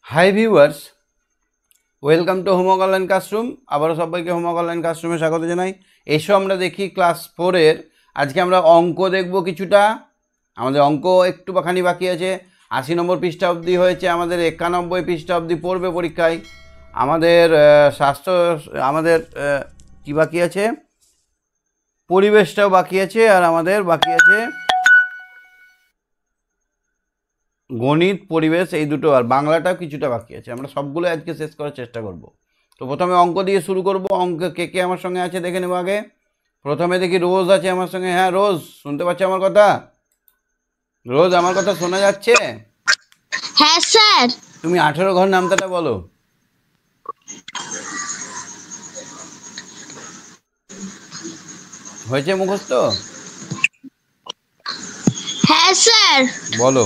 Hi viewers, welcome to homework online classroom. আবারও সবাইকে homework online ক্লাসরুমে স্বাগত জানাই। এসো আমরা দেখি ক্লাস 4-এর আজকে আমরা অঙ্ক দেখব কিছুটা। আমাদের অঙ্ক একটু বাখানি বাকি আছে। 80 নম্বর পৃষ্ঠা অবধি হয়েছে, আমাদের 91 পৃষ্ঠা অবধি পড়বে পরীক্ষায়। আমাদের আমাদের কি বাকি আছে, পরিবেশটাও বাকি আছে, আর আমাদের বাকি আছে গণিত, পরিবেশ, এই দুটো, আর বাংলাটাও কিছুটা বাকি আছে। আমরা সবগুলো আজকে শেষ করার চেষ্টা করব। তো প্রথমে অঙ্ক দিয়ে শুরু করব। অঙ্ক কে কে আমার সঙ্গে আছে দেখে নেব আগে। প্রথমে দেখি রোজ আছে আমার সঙ্গে। হ্যাঁ রোজ, শুনতে পাচ্ছ আমার কথা? রোজ, আমার কথা শোনা যাচ্ছে? হ্যাঁ স্যার। তুমি 18 ঘর নামতাটা বলো। হয়েছে মুখস্থ? হ্যাঁ স্যার। বলো।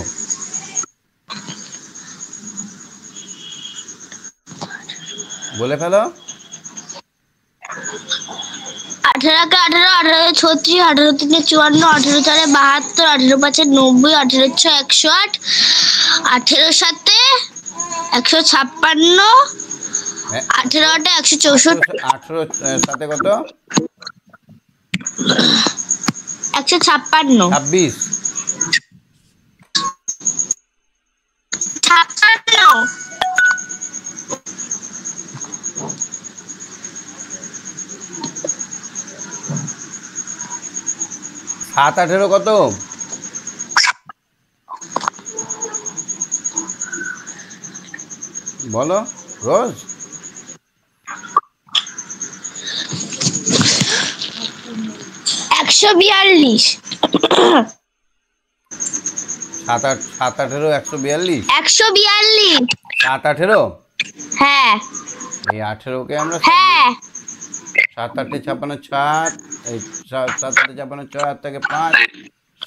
বলে ফেলো। 18 কে 18, 18 36, 18 3 54, 18 4 72, 18 5 90, 18 6 108, 18 7 156, 18 8 164, 18 সাথে কত? 156, 26। 56, 7 18 কত? বলো রোজ। 142, 7 18 142। 142, 7 18। হ্যাঁ এই 18-কে আমরা হ্যাঁ 7 8 56 6, এই 7 8 56 6, 8 থেকে 5,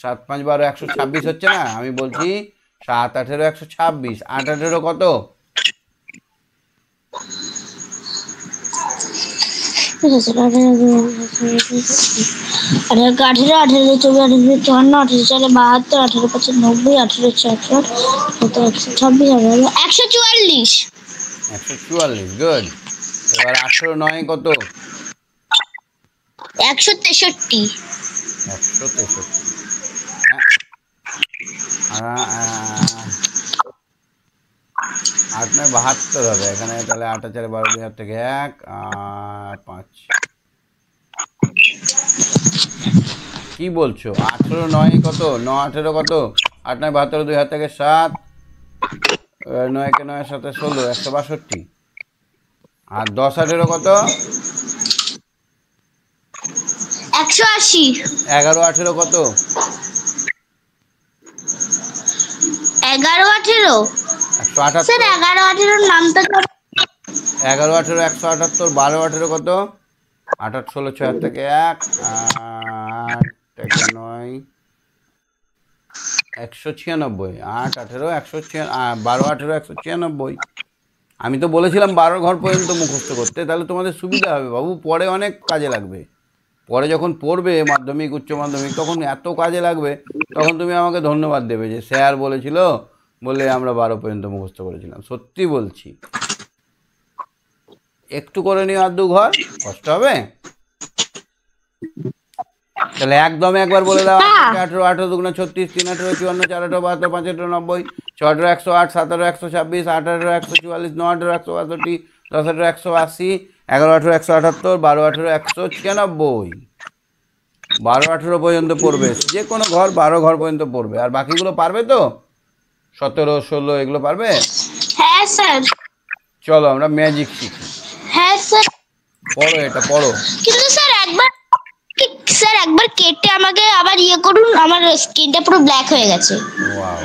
7 5 12 126 হচ্ছে না? আমি বলছি 7 18 126। 8 18 কত? 18 24, 18 54, 18 4 72, 18 5 90, 18 6 126, 144, 144, গুড। এবার 18 9 কত? 163, 163। হ্যাঁ, 8 9 72 হবে এখানে, তাহলে 8 4 12 2 হাত থেকে 1 আর 5। কি বলছো? 18 9 কত? 9 18 কত? 8 9 72, 2 হাত থেকে 7, 9 কে 9 7 16, 162। আর 10 18 কত? 180, 11 18 কত? 11 18, 178। স্যার 11 18 নামটা 11 18 178। 12 18 কত? 8 8 16, 6 হাত থেকে 1, 8 থেকে 9 196। 8 18 196, 12 18 196। আমি তো বলেছিলাম 12 ঘর পর্যন্ত মুখস্থ করতে, তাহলে তোমাদের সুবিধা হবে বাবু, পরে অনেক কাজে লাগবে। পরে যখন পড়বে মাধ্যমিক উচ্চ মাধ্যমিক, তখন এত কাজে লাগবে, তখন তুমি আমাকে ধন্যবাদ দেবে যে স্যার বলেছিল বলে আমরা 12 পর্যন্ত মুখস্থ করেছিলাম। সত্যি বলছি, একটু করে নিও আর 2 ঘর, কষ্ট হবে। তাহলে একদম একবার বলে দাও। 18 18 2 36, 3 18 54, 4 18 72, 5 18 90, 6 18 108, 7 18 126, 8 18 144, 9 18 162, 10 18 180, 11 18 178, 12 18 196। 12 18 পর্যন্ত পড়বে, যে কোনো ঘর 12 ঘর পর্যন্ত পড়বে। আর বাকিগুলো পারবে তো? 17 16 এগুলো পারবে? হ্যাঁ স্যার। চলো আমরা ম্যাজিক শিখি। হ্যাঁ স্যার। পড়ো, এটা পড়ো। কিন্তু স্যার একবার কেটে আমাকে আবার করুন, আমার স্কিনটা পুরো ব্ল্যাক হয়ে গেছে। ওয়াও,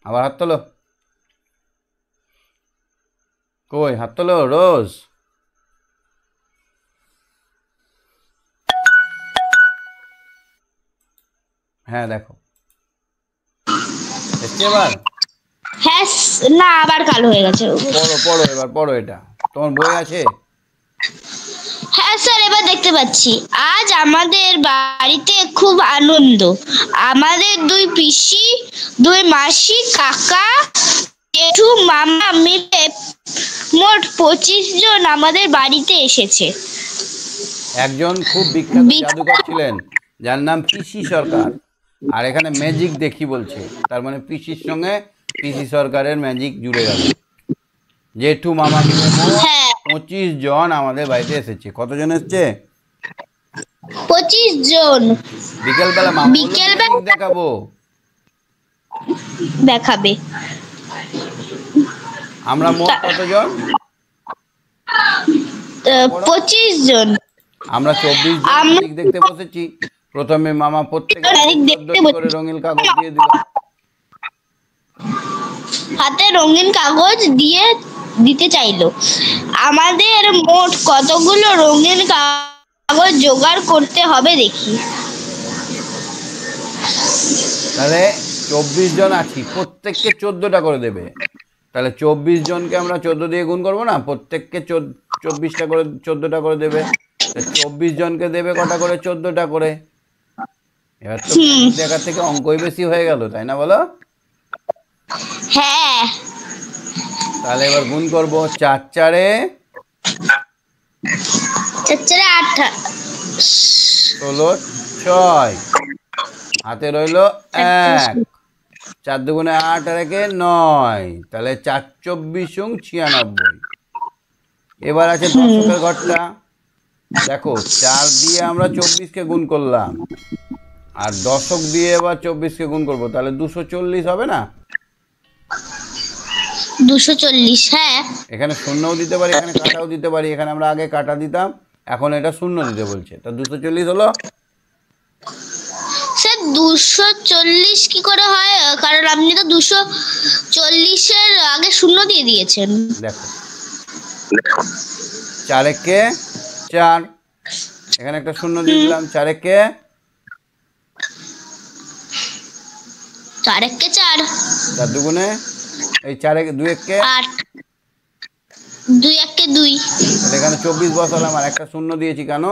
আবার হাত তোলো। কই হাত তোলো রোজ? হ্যাঁ দেখো এসছে এবার। হ্যাঁ না, আবার কালো হয়ে গেছে। পড়ো পড়ো, এবার পড়ো। এটা তোমার বই আছে? হ্যাঁ স্যার, এবার দেখতে পাচ্ছি। আজ আমাদের বাড়িতে খুব আনন্দ। আমাদের দুই পিসি, দুই মাসি, কাকা, জেঠু, মামা মিলে মোট 25 জন আমাদের বাড়িতে এসেছে। একজন খুব বিখ্যাত জাদুকর ছিলেন যার নাম পিসি সরকার, আর এখানে ম্যাজিক দেখি বলছে, তার মানে পিসির সঙ্গে পিসি সরকারের ম্যাজিক জুড়ে গেল। জেঠু মামা মিলে হ্যাঁ, 25 জন আমাদের বাড়িতে এসেছে। কতজন এসছে? 25 জন। বিকেলবেলা মামা বলল বিকেলবেলা ম্যাজিক দেখাবো। দেখাবে। আমরা মোট কতজন? 25 জন। আমরা 24 জন আমরা ম্যাজিক দেখতে বসেছি। প্রথমে মামা প্রত্যেকে ম্যাজিক দেখতে 14টি করে রঙিন কাগজ দিয়ে দিল। হাতে রঙিন কাগজ দিতে চাইলো। আমাদের মোট কতগুলো রঙিন কাগজ জোগাড় করতে হবে দেখি। তাহলে 24 জন আছি, প্রত্যেককে 14টা করে দেবে। তাহলে 24 জনকে আমরা 14 দিয়ে গুণ করবো না, প্রত্যেককে 24টা করে 14টা করে দেবে। 24 জনকে দেবে কটা করে? 14টা করে। এবার তো দেখার থেকে অঙ্কই বেশি হয়ে গেল, তাই না বলো? হ্যাঁ, তাহলে এবার গুণ করব। 4 4-এ 8। 16 6, হাতে রইল 1, 4 দুগুণে 8 আর 1-এ 9, তাহলে 4 24 96। এবার আছে দশকের ঘরটা। দেখো 4 দিয়ে আমরা 24কে গুণ করলাম, আর দশক দিয়ে এবার 24কে গুণ করব, তাহলে 240 হবে না? 240। হ্যাঁ, এখানে শূন্যও দিতে পারি, এখানে কাটাও দিতে পারি। এখানে আমরা আগে কাটা দিতাম, এখন এটা শূন্য দিতে বলছে। তা 240 হলো। স্যার 240 কি করে হয়? কারণ আপনি তো 240-এর আগে শূন্য দিয়ে দিয়েছেন। দেখো 4 একে 4, এখানে একটা শূন্য দিয়ে দিলাম। 4 একে 4 একে 4, 4 দুগুণে এই 4 একে 2 একে 8, 2 একে 2। তাহলে এখানে 24 বসালাম, আর একটা শূন্য দিয়েছি কেন?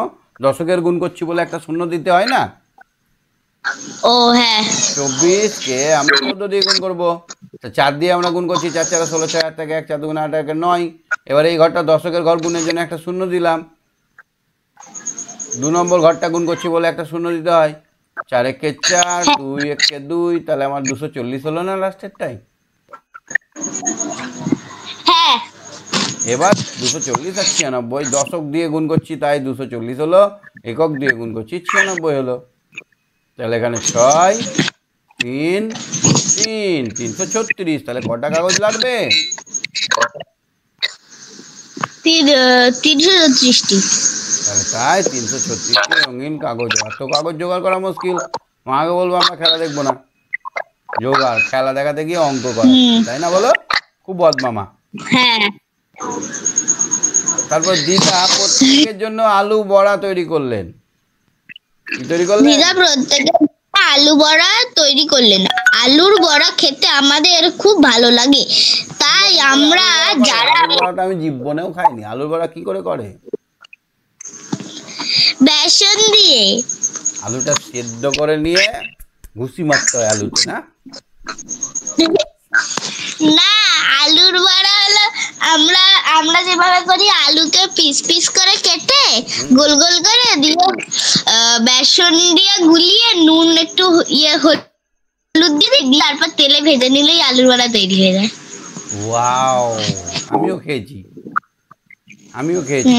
দশকের গুণ করছি বলে একটা শূন্য দিতে হয় না? ও হ্যাঁ, 24কে আমরা 14 দিয়ে গুণ করবো। তো 4 দিয়ে আমরা গুণ করছি, 4 4 16, 6 8 1, 4 দুগুণে 8 1 9। এবার এই ঘরটা দশকের ঘর, গুণের জন্য একটা শূন্য দিলাম। 2 নম্বর ঘরটা গুণ করছি বলে একটা শূন্য দিতে হয়। 4 একে 4, 2 একে 2, তাহলে আমার 240 হলো না লাস্টেরটাই? হ্যাঁ। এবার 240 আর 96 দশক দিয়ে গুণ করছি, তাই 240 হলো। একক দিয়ে গুণ করছি 96 হলো। তাহলে এখানে 6 3 3 336। তাহলে কটা কাগজ লাগবে? 336টি। তাহলে তাই 336টি রঙিন কাগজ। এত কাগজ জোগাড় করা মুশকিল। মাকে বলবো আমরা খেলা দেখবো না, জোগাড় খেলা দেখাতে গিয়ে অঙ্ক করা, তাই না বলো? খুব বদমামা। হ্যাঁ। তারপর দিদা প্রত্যেকের জন্য আলু বড়া তৈরি করলেন। কি তৈরি করলেন? দিদা প্রত্যেকে আলু বড়া তৈরি করলেন। আলুর বড়া খেতে আমাদের খুব ভালো লাগে, তাই আমরা যারা আলুর বড়াটা আমি জীবনেও খাইনি। আলুর বড়া কি করে করে? বেসন দিয়ে। আলুটা সেদ্ধ করে নিয়ে ঘুষি মারতে হয় আলুতে, না? না, আলুর বড়া হলো আমরা আমরা যেভাবে করি, আলুকে পিস পিস করে কেটে গোল গোল করে দিয়ে বেসন দিয়ে গুলিয়ে নুন একটু হলুদ দিয়ে তারপর তেলে ভেজে নিলেই আলুর বড়া তৈরি হয়ে যায়। ওয়াও, আমিও খেয়েছি, আমিও খেয়েছি।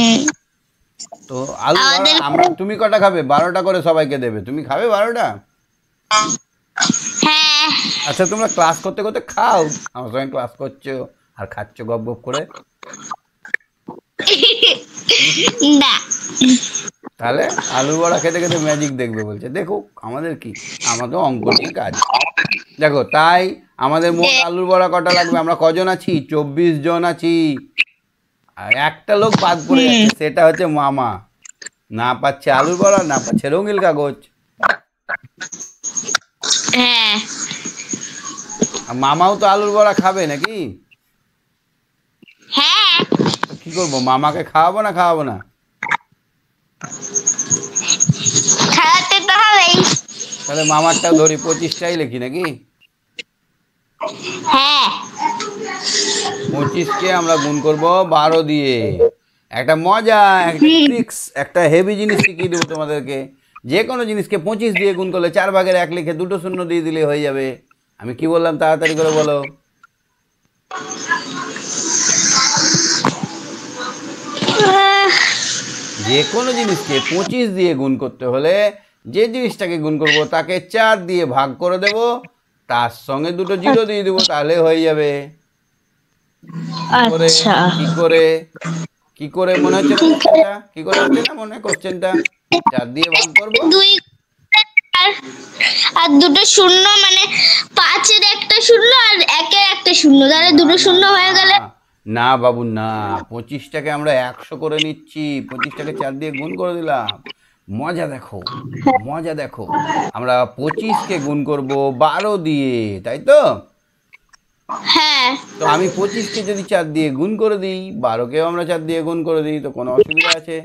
তো আলু বড়া আমরা, তুমি কটা খাবে? 12টা করে সবাইকে দেবে। তুমি খাবে 12টা? হ্যাঁ। আচ্ছা, তোমরা ক্লাস করতে করতে খাও, আমার সঙ্গে ক্লাস করছো আর খাচ্ছ গপ গপ করে। না, তাহলে আলু বড়া খেতে খেতে ম্যাজিক দেখবে বলছে। দেখো আমাদের কি, আমাদের অঙ্ক নিয়ে কাজ। দেখো তাই আমাদের মোট আলুর বড়া কটা লাগবে? আমরা কজন আছি? 24 জন আছি। আর একটা লোক বাদ পড়ে যাচ্ছে, সেটা হচ্ছে মামা। না পাচ্ছে আলুর বড়া, না পাচ্ছে রঙিন কাগজ। হ্যাঁ। আর মামাও তো আলুর বড়া খাবে নাকি? হ্যাঁ। কি করবো, মামাকে খাওয়াবো না খাওয়াবো না? খাওয়াতে তো হবেই। তাহলে মামারটাও ধরি, 25টাই লিখি নাকি? হ্যাঁ 25কে আমরা গুণ করব 12 দিয়ে। একটা মজা, একটা ট্রিক্স, একটা হেভি জিনিস শিখিয়ে দেবো তোমাদেরকে। যে কোনো জিনিসকে 25 দিয়ে গুণ করলে 4/1 লিখে 2 শূন্য দিয়ে দিলে হয়ে যাবে। আমি কি বললাম তাড়াতাড়ি করে বলো। যে কোনো জিনিসকে 25 দিয়ে গুণ করতে হলে যে জিনিসটাকে গুণ করব তাকে 4 দিয়ে ভাগ করে দেব, তার সঙ্গে 2 জিরো দিয়ে দেবো, তাহলে হয়ে যাবে। আচ্ছা কি করে কি করে মনে হচ্ছে না কোশ্চেনটা? কি করে হচ্ছে না মনে কোশ্চেনটা? 4 দিয়ে ভাগ করব। 2 আর 2 শূন্য, মানে 5-এর একটা শূন্য আর 1-এর একটা শূন্য, তাহলে 2 শূন্য হয়ে গেলে। না বাবু না, 25টাকে আমরা 100 করে নিচ্ছি, 25টাকে 4 দিয়ে গুণ করে দিলাম। মজা দেখো, মজা দেখো। আমরা 25কে গুণ করব 12 দিয়ে, তাই তো? হ্যাঁ তো আমি 25কে যদি 4 দিয়ে গুণ করে দিই, 12কেও আমরা 4 দিয়ে গুণ করে দিই, তো কোনো অসুবিধা আছে?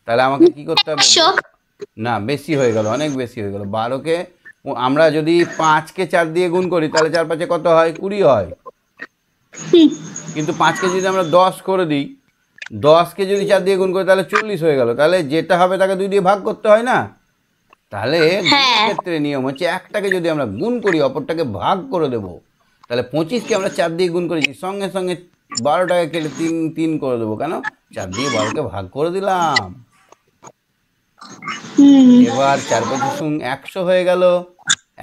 তাহলে আমাকে কি করতে হবে? 100। না, বেশি হয়ে গেল, অনেক বেশি হয়ে গেল। 12কে আমরা যদি 5কে 4 দিয়ে গুণ করি তাহলে 4×5 কত হয়? 20 হয়। কিন্তু 5কে যদি আমরা 10 করে দিই, 10কে যদি 4 দিয়ে গুণ করি তাহলে 40 হয়ে গেল। তাহলে যেটা হবে তাকে 2 দিয়ে ভাগ করতে হয় না? তাহলে হ্যাঁ। ক্ষেত্রে নিয়ম হচ্ছে একটাকে যদি আমরা গুণ করি অপরটাকে ভাগ করে দেবো। তাহলে 25কে আমরা 4 দিয়ে গুণ করেছি, সঙ্গে সঙ্গে 12টাকে কেটে 3 করে দেবো। কেন? 4 দিয়ে 12কে ভাগ করে দিলাম। এবার 4×5 100 হয়ে গেল।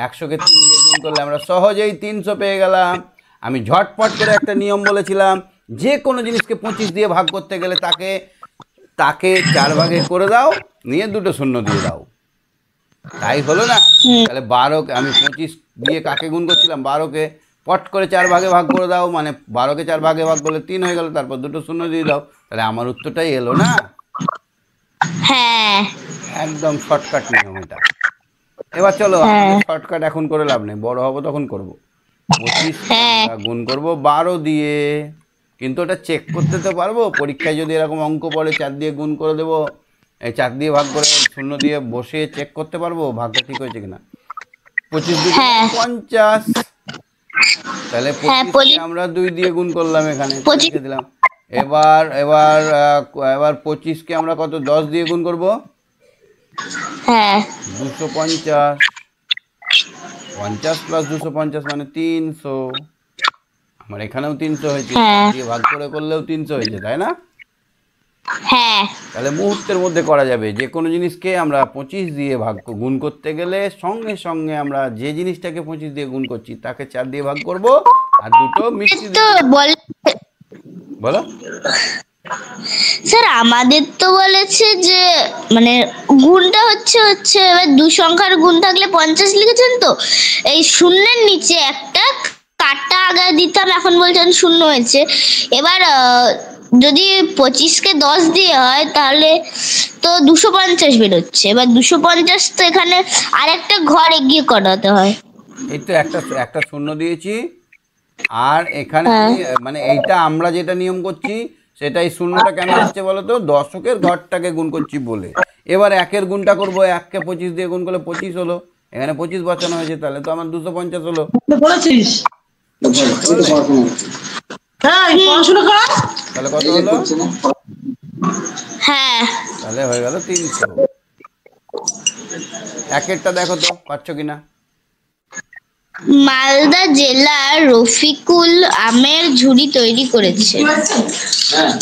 100কে 3 দিয়ে গুণ করলে আমরা সহজেই 300 পেয়ে গেলাম। আমি ঝটপট করে একটা নিয়ম বলেছিলাম, যে কোনো জিনিসকে 25 দিয়ে ভাগ করতে গেলে তাকে 4 ভাগে করে দাও, নিয়ে 2 শূন্য দিয়ে দাও। তাই হলো না? তাহলে 12কে আমি 25 দিয়ে কাকে গুণ করছিলাম? 12কে পট করে 4 ভাগে ভাগ করে দাও, মানে 12কে 4 ভাগে ভাগ করলে 3 হয়ে গেল, তারপর 2 শূন্য দিয়ে দাও। তাহলে আমার উত্তরটাই এলো না? হ্যাঁ একদম শর্টকাট নিয়ম এটা। এবার চলো, শর্টকাট এখন করে লাভ নেই, বড় হবো তখন করব। 25 গুণ করব 12 দিয়ে, কিন্তু ওটা চেক করতে তো পারবো। পরীক্ষায় যদি এরকম অঙ্ক পড়ে 4 দিয়ে গুণ করে দেবো, এই 4 দিয়ে ভাগ করে 0 দিয়ে বসে চেক করতে পারবো ভাগটা ঠিক হয়েছে কিনা। 25 × 2 = 50। তাহলে 25কে আমরা 2 দিয়ে গুণ করলাম, এখানে লিখে দিলাম। এবার এবার এবার 25কে আমরা কত 10 দিয়ে গুণ করব? হ্যাঁ 250। 50 + 250 মানে 300। আমার এখানেও 300 হয়েছে, দিয়ে ভাগ করে করলেও 300 হয়েছে, তাই না? হ্যাঁ তাহলে মুহূর্তের মধ্যে করা যাবে। যে কোনো জিনিসকে আমরা 25 দিয়ে গুণ করতে গেলে সঙ্গে সঙ্গে আমরা যে জিনিসটাকে 25 দিয়ে গুণ করছি তাকে 4 দিয়ে ভাগ করব, আর 2 মিষ্টি তো বলো। স্যার আমাদের তো বলেছে যে মানে গুণটা হচ্ছে এবার 2 সংখ্যার গুণ থাকলে 50 লিখেছেন, তো এই শূন্যের নিচে একটা কাটা আগে দিতাম, এখন বলছেন শূন্য হয়েছে। এবার যদি 25কে 10 দিয়ে হয় তাহলে তো 250 বেরোচ্ছে। এবার 250 তো এখানে আরেকটা ঘর এগিয়ে করাতে হয়। এই তো একটা শূন্য দিয়েছি, আর এখানে মানে এইটা আমরা যেটা নিয়ম করছি সেটাই। শূন্যটা কেন আসছে বলো তো? দশকের ঘরটাকে গুণ করছি বলে। এবার 1-এর গুণটা করবো, 1কে 25 দিয়ে গুণ করলে 25 হলো, এখানে 25 বসানো হয়েছে, তাহলে তো আমার 250 হলো। তাহলে কত হলো? হ্যাঁ তাহলে হয়ে গেল 300। 1-এরটা দেখো তো পাচ্ছ কিনা। মালদা জেলার রফিকুল আমের ঝুড়ি তৈরি করেছে।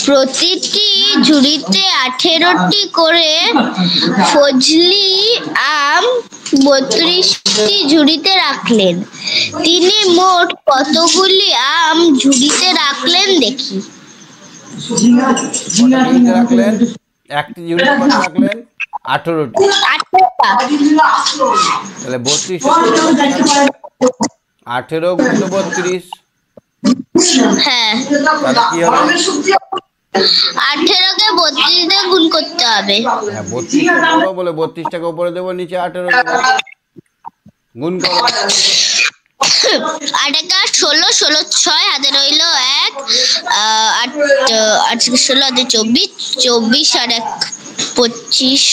প্রতিটি ঝুড়িতে 18টি করে ফজলি আম 32টি ঝুড়িতে রাখলেন। তিনি মোট কতগুলি আম ঝুড়িতে রাখলেন দেখি। রাখলেন একটি ঝুড়িতে কত রাখলেন? 18টি। তাহলে 32, 18 × 32। হ্যাঁ তাহলে কি হবে? 18কে 32 দিয়ে গুণ করতে হবে। হ্যাঁ 32 করবো বলে 32টাকে উপরে দেবো, নিচে 18 গুণ করো। 8 × 16, 16 6 হাতে রইল 1, 8 16 24, 24 আর 1 25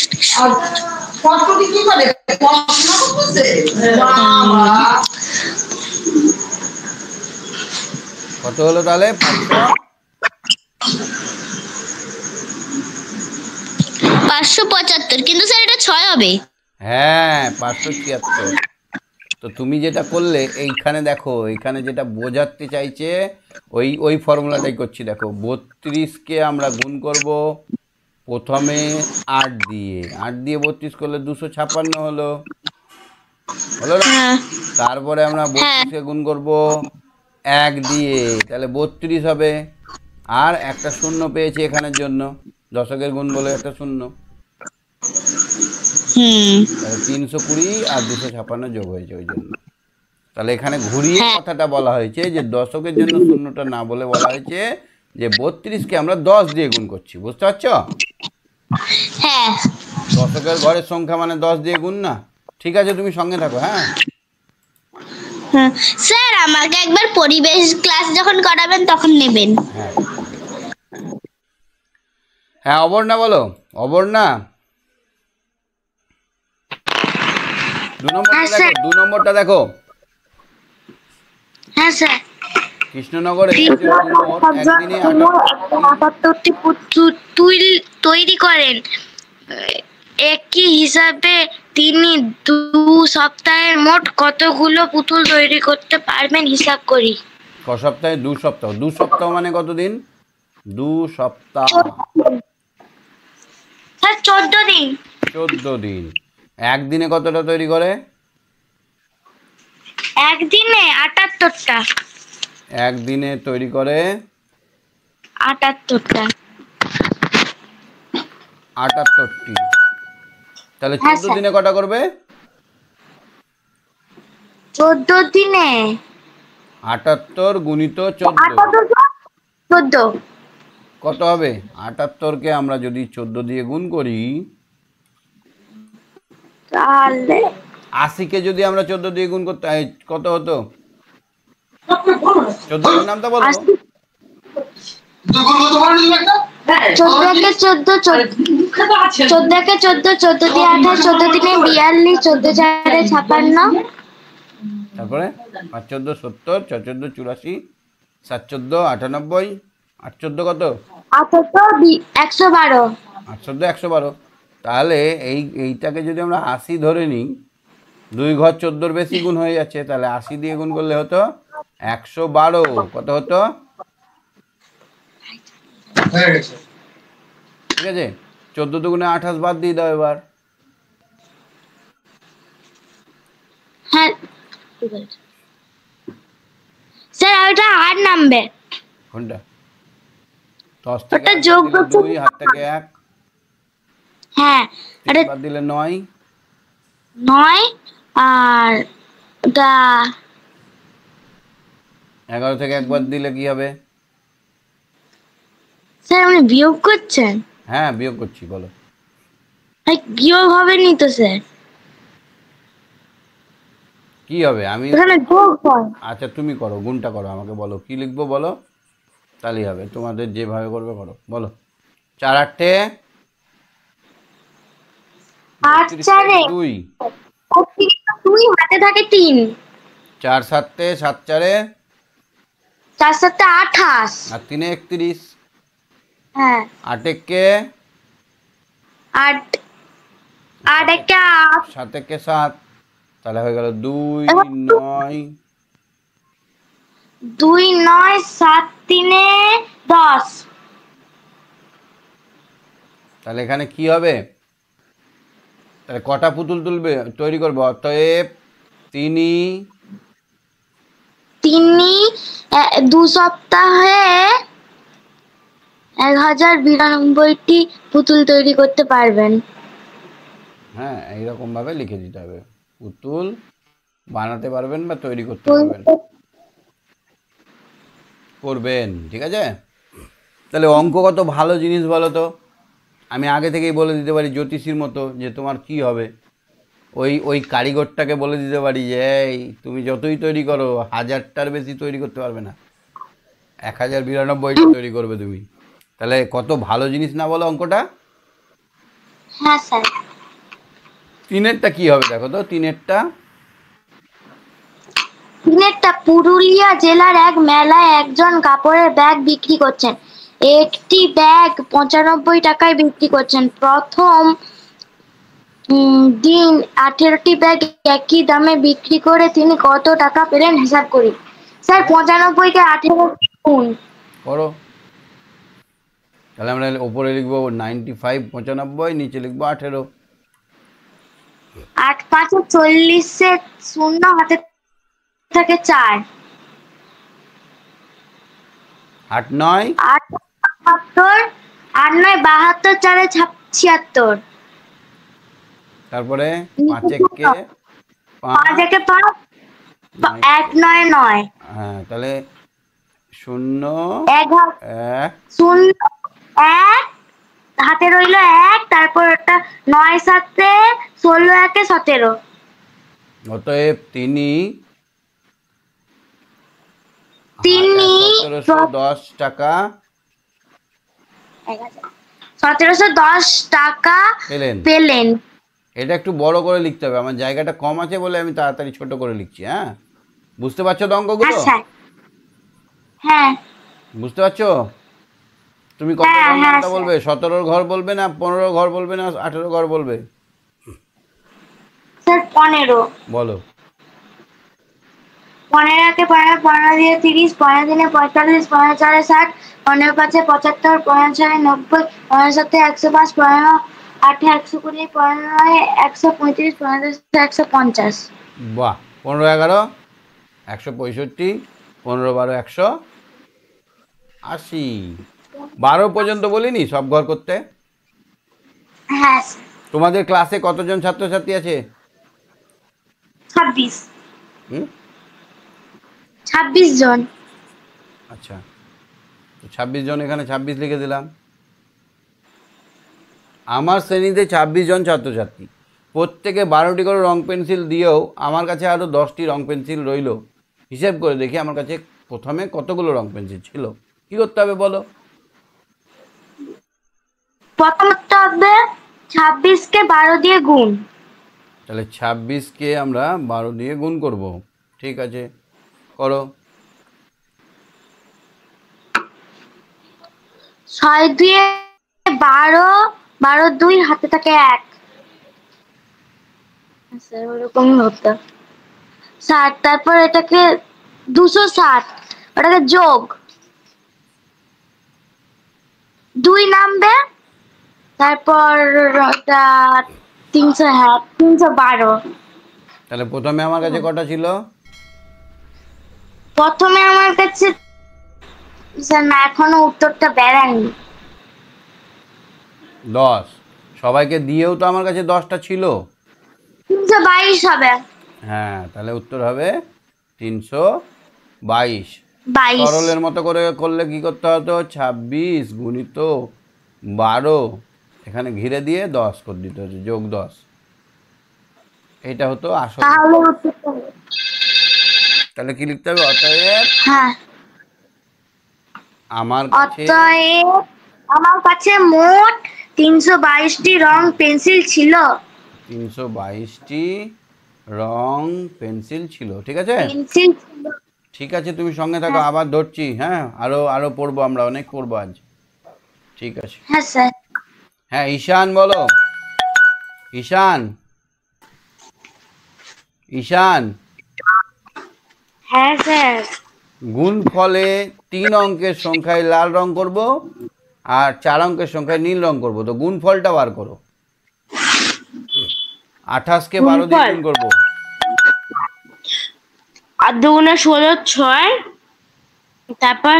কত হলো তাহলে? 575, কিন্তু স্যার এটা 6 হবে। হ্যাঁ, 576। তো তুমি যেটা করলে এইখানে দেখো, এইখানে যেটা বোঝাতে চাইছে ওই ওই ফর্মুলাটাই করছি। দেখো 32কে আমরা গুণ করব প্রথমে 8 দিয়ে, 8 দিয়ে 32 করলে 256 হলো, হলো না? হ্যাঁ তারপরে আমরা হ্যাঁ 32কে গুণ করব 1 দিয়ে, তাহলে 32 হবে। আর একটা শূন্য পেয়েছি এখানের জন্য, দশকের গুণ বলে একটা শূন্য, তাহলে 320 আর 256 যোগ হয়েছে ওই জন্য। তাহলে এখানে ঘুরিয়ে হ্যাঁ কথাটা বলা হয়েছে যে দশকের জন্য শূন্যটা না বলে বলা হয়েছে যে 32কে আমরা 10 দিয়ে গুণ করছি। বুঝতে পারছো? হ্যাঁ দশকের ঘরের সংখ্যা মানে 10 দিয়ে গুণ না। ঠিক আছে, তুমি সঙ্গে থাকো। হ্যাঁ হ্যাঁ। স্যার আমাকে একবার পরিবেশ ক্লাস যখন করাবেন তখন নেবেন। হ্যাঁ হ্যাঁ, অবর্ণা বলো। অবর্ণা, 2 নম্বরটা হ্যাঁ, দেখো, স্যার। 2 নম্বরটা দেখো। হ্যাঁ স্যার। কৃষ্ণনগরে কুমোর একদিনে 78টি পুতুল তৈরি করেন। একই হিসাবে তিনি 2 সপ্তাহে মোট কতগুলো পুতুল তৈরি করতে পারবেন হিসাব করি। ক সপ্তাহে? 2 সপ্তাহ। 2 সপ্তাহ মানে কতদিন? 2 সপ্তাহ, স্যার 14 দিন। 14 দিন। একদিনে কতটা তৈরি করে? একদিনে 78টা। একদিনে তৈরি করে 78টা। 78টি। তাহলে হ্যাঁ, 14 স্যার। দিনে কটা করবে? 14 দিনে 78 গুণিত 14 14। কত হবে? 78কে আমরা যদি 14 দিয়ে গুণ করি, তাহলে 80কে যদি আমরা 14 দিয়ে গুণ করতে কত হতো? 14 এর নামটা বলো। 14 14 দিয়ে 28, 14 দিনে 42, 14 চারে 56। তারপরে 5 14 70, 6 14 84, 7 14 98, 8 14 কত? 112। 8 14 112। তাহলে এইটাকে যদি আমরা 80 ধরে নিই, 2 ঘর 14 বেশি গুণ হয়ে যাচ্ছে, তাহলে 80 দিয়ে গুণ করলে হতো 112। কত হতো? ঠিক আছে, 14 দুগুণে 28 বাদ দিয়ে দাও এবার। হ্যাঁ স্যার ওটা আর নামবে। কোনটা? 10 থেকে ওটা 8 যোগ বাদ দিলে 2, হাত থেকে 1, হ্যাঁ 3 ওটা বাদ দিলে 9, 9 আর ওটা 11 থেকে 1 বাদ দিলে কি হবে? স্যার আপনি বিয়োগ করছেন? হ্যাঁ, বিয়োগ করছি, বলো। বিয়োগ হবে নি তো স্যার, কি হবে? আমি এখানে যোগ হয়। আচ্ছা তুমি করো, গুণটা করো, আমাকে বলো কি লিখবো বলো, তাহলেই হবে। তোমাদের যেভাবে করবে করো, বলো। 4 8 8 4 2, 2 হাতে থাকে 3, 4 7 7 4 4 7 28, আর 3 31, হ্যাঁ 8 1 8 8 একটা 7 1 7, তাহলে হয়ে গেল 2 9। 2 9 7 3 10। তাহলে এখানে কি হবে? তাহলে কটা পুতুল তুলবে তৈরি করবো? অতএব তিনি 2 সপ্তাহে 1092টি পুতুল তৈরি করতে পারবেন। হ্যাঁ, এইরকম ভাবে লিখে দিতে হবে। পুতুল বানাতে পারবেন বা তৈরি করতে পারবেন, করবেন। ঠিক আছে, তাহলে অঙ্ক কত ভালো জিনিস বলো তো। আমি আগে থেকেই বলে দিতে পারি জ্যোতিষীর মতো যে তোমার কি হবে। ওই কারিগরটাকে বলে দিতে পারি যে এই তুমি যতই তৈরি করো 1000টার বেশি তৈরি করতে পারবে না, 1092টা তৈরি করবে তুমি। তাহলে কত ভালো জিনিস না বলো অঙ্কটা। হ্যাঁ স্যার। তিনেরটা কি হবে দেখো তো, তিনেরটা তিনেরটা পুরুলিয়া জেলার এক মেলায় একজন কাপড়ের ব্যাগ বিক্রি করছেন। একটি ব্যাগ 95 টাকায় বিক্রি করছেন। প্রথম দিন 18টি ব্যাগ একই দামে বিক্রি করে তিনি কত টাকা পেলেন হিসাব করি। স্যার 95 কে 18 গুণ। করো। তাহলে আমরা ওপরে লিখবো 95, 95, নিচে লিখবো 18। 8 5 40, শূন্য হাতে থাকে 4। 8 9 8 72, 8 9 72, 4 76। তারপরে 5 একে 5 5, একে 5, 1 9 9। হ্যাঁ তাহলে 0 11 1 শূন্য 1 হাতে রইলো 1, তারপর ওটা 9 7 16 1 17। অতএব তিনি তিনি 1710 টাকা 1710 টাকা পেলেন। পেলেন। এটা একটু বড় করে লিখতে হবে, আমার জায়গাটা কম আছে বলে আমি তাড়াতাড়ি ছোট করে লিখছি। হ্যাঁ, বুঝতে পারছো তো অঙ্কগুলো? আচ্ছা হ্যাঁ বুঝতে পারছো? তুমি কত হ্যাঁ, ঘর হ্যাঁ, নামটা স্যার। বলবে? 17 ঘর বলবে না 15 ঘর বলবে না 18 ঘর বলবে? স্যার 15। বলো। 15 একে 15, 15 দিয়ে 30, 15 দিনে 45, 15 4 60, 15 5 75, 15 6 90, 15 7 105, 15 8 120, 15 9 135, 15 10 150। বাহ, 15 11 165, 15 12 180। 12 পর্যন্ত বলিনি সব ঘর করতে? হ্যাঁ তোমাদের ক্লাসে কতজন ছাত্রছাত্রী আছে? 26। হুম, 26 জন। আচ্ছা, তো 26 জন, এখানে 26 লিখে দিলাম। আমার শ্রেণীতে 26 জন ছাত্রছাত্রী, প্রত্যেকে 12টি করে রং পেন্সিল দিয়েও আমার কাছে আরও 10টি রং পেন্সিল রইল। হিসেব করে দেখি আমার কাছে প্রথমে কতগুলো রং পেন্সিল ছিল। কি করতে হবে বলো? প্রথমত হবে 26 কে 12 দিয়ে গুণ। তাহলে 26কে আমরা 12 দিয়ে গুণ করব। ঠিক আছে, করো। 6 দিয়ে 12, 12 2 হাতে থাকে 1। স্যার ওরকমই হতো। 60, তারপর এটাকে 260, ওটাকে যোগ 2 নামবে, তারপর ওটা 300, হ্যাঁ 312। তাহলে প্রথমে আমার কাছে কটা ছিল? প্রথমে আমার কাছে স্যার না, এখনো উত্তরটা বেরায়নি। 10। সবাইকে দিয়েও তো আমার কাছে 10টা ছিল। 322 হবে। হ্যাঁ, তাহলে উত্তর হবে 322। 22। সরলের মতো করে করলে কি করতে হতো? 26 গুণিত 12, এখানে ঘিরে দিয়ে 10 করে দিতে হচ্ছে, যোগ 10। এটা হতো আসল। তাহলে উত্তরটা হবে। তাহলে কি লিখতে হবে? অতএব হ্যাঁ, আমার কাছে অতএব আমার কাছে মোট 322টি রং পেন্সিল ছিল। 322টি রং পেন্সিল ছিল। ঠিক আছে, পেন্সিল ছিল। ঠিক আছে, তুমি সঙ্গে থাকো, আবার ধরছি। হ্যাঁ, আরো পড়বো, আমরা অনেক পড়বো আজ। ঠিক আছে। হ্যাঁ স্যার। হ্যাঁ, ঈশান বলো। ঈশান, ঈশান, হ্যাঁ স্যার। গুণফলে 3 অঙ্কের সংখ্যায় লাল রং করব আর 4 অঙ্কের সংখ্যায় নীল রং করব। তো গুণফলটা বার করো। 28কে 12 দিয়ে গুণ করবো। 8 দুগুণে 16 6, তারপর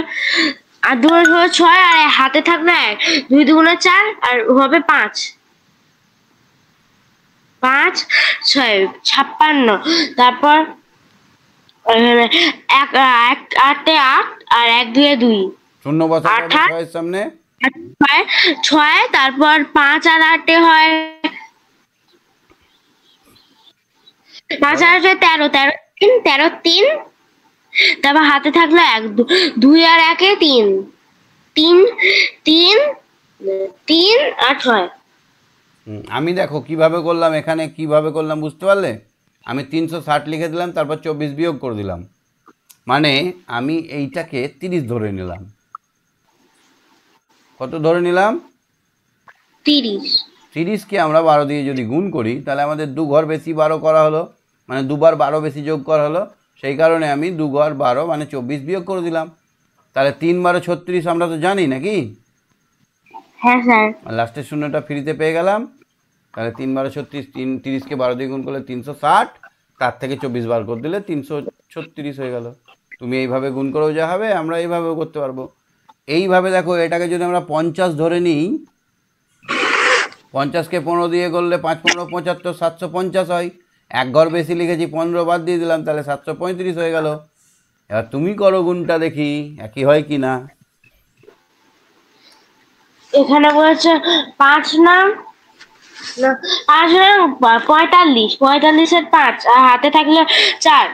8 দুগুণে 16 6, আর হাতে থাকবে 1, 2 দুগুণে 4, আর হবে 5, 5 6 56, তারপর 1 8 8, আর 1 2 2, শূন্য বসাতে হবে 28 ছয়ের সামনে। 6, তারপর 5 আর 8 হয় 5 আর 8 13, 13 3, তারপর হাতে থাকলো 1, 2 আর 1 3, 3 3 3 আর 6। আমি দেখো কিভাবে করলাম, এখানে কিভাবে করলাম বুঝতে পারলে? আমি 360 লিখে দিলাম, তারপর 24 বিয়োগ করে দিলাম, মানে আমি এইটাকে 30 ধরে নিলাম। কত ধরে নিলাম? 30। 30কে আমরা 12 দিয়ে যদি গুণ করি তাহলে আমাদের 2 ঘর বেশি 12 করা হলো, মানে দুবার 12 বেশি যোগ করা হলো। সেই কারণে আমি 2 ঘর 12 মানে 24 বিয়োগ করে দিলাম। তাহলে 3 12 36 আমরা তো জানি নাকি? হ্যাঁ স্যার। আর লাস্টের শূন্যটা ফ্রিতে পেয়ে গেলাম। তাহলে 3 12 36, 30কে 12 দিয়ে গুণ করলে 360, তার থেকে 24 বার করে দিলে 336 হয়ে গেল। তুমি এইভাবে গুণ করেও যা হবে, আমরা এইভাবেও করতে পারবো। এইভাবে দেখো, এটাকে যদি আমরা 50 ধরে নিই, 50কে 15 দিয়ে করলে 5 15 75, 750 হয়। এক ঘর বেশি লিখেছি, 15 বাদ দিয়ে দিলাম, তাহলে 735 হয়ে গেল। এবার তুমি করো গুণটা, দেখি একই হয় কি না। এখানে বলেছে 5 নং 45, 45-এর 5 আর হাতে থাকলে 4,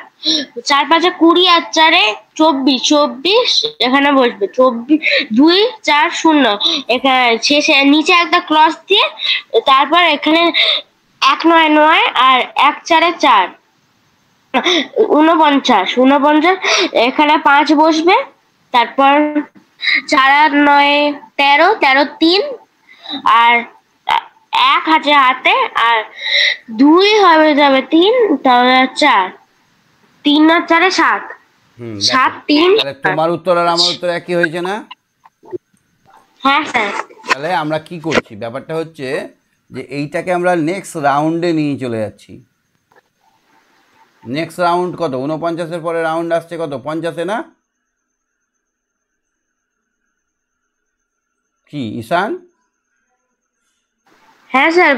4 5 20 আর 4 24, 24 এখানে বসবে 24, 2 4 0 এখানে শেষে নিচে একটা ক্রস দিয়ে, তারপর এখানে 1 9 9 আর 1 4 4, 49 এখানে 5 বসবে, তারপর 4 আর 9 13, 13 3 আর 1 আছে হাতে, আর 2 হবে যাবে 3, তাহলে 4, 3 আর 4 7, 7 3। তাহলে তোমার উত্তর আর আমার উত্তর একই হয়েছে না? হ্যাঁ স্যার। তাহলে আমরা কি করছি, ব্যাপারটা হচ্ছে যে এইটাকে আমরা নেক্সট রাউন্ডে নিয়ে চলে যাচ্ছি। নেক্সট রাউন্ড কত? 49-এর পরে রাউন্ড আসছে কত? 50-এ না কি ঈশান? হ্যাঁ স্যার।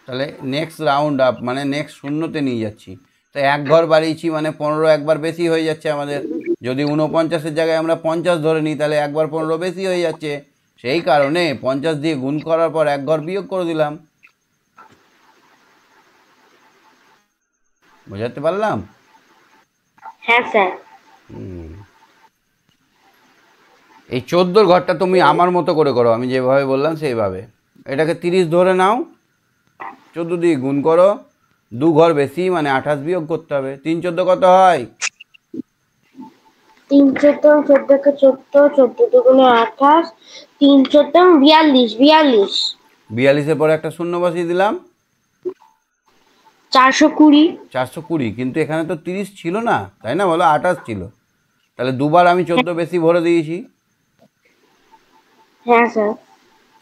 তাহলে নেক্সট রাউন্ড আপ মানে নেক্সট শূন্যতে নিয়ে যাচ্ছি। তো এক ঘর বাড়িয়েছি মানে 15 একবার বেশি হয়ে যাচ্ছে আমাদের। যদি 49-এর জায়গায় আমরা 50 ধরে নিই তাহলে একবার 15 বেশি হয়ে যাচ্ছে। সেই কারণে 50 দিয়ে গুণ করার পর এক ঘর বিয়োগ করে দিলাম। বোঝাতে পারলাম? হ্যাঁ স্যার। এই 14 ঘরটা তুমি আমার মতো করে করো, আমি যেভাবে বললাম সেইভাবে। এটাকে 30 ধরে নাও, 14 দিয়ে গুণ করো, 2 ঘর বেশি মানে 28 বিয়োগ করতে হবে। 3 14 কত হয়? 3 14, 14 কে 14, 14 দুগুণে 28, 3 14 42, 42 42-এর পরে একটা শূন্য বসিয়ে দিলাম, 420। 420। কিন্তু এখানে তো 30 ছিল না, তাই না বলো? 28 ছিল। তাহলে দুবার আমি 14 বেশি ভরে দিয়েছি। হ্যাঁ স্যার।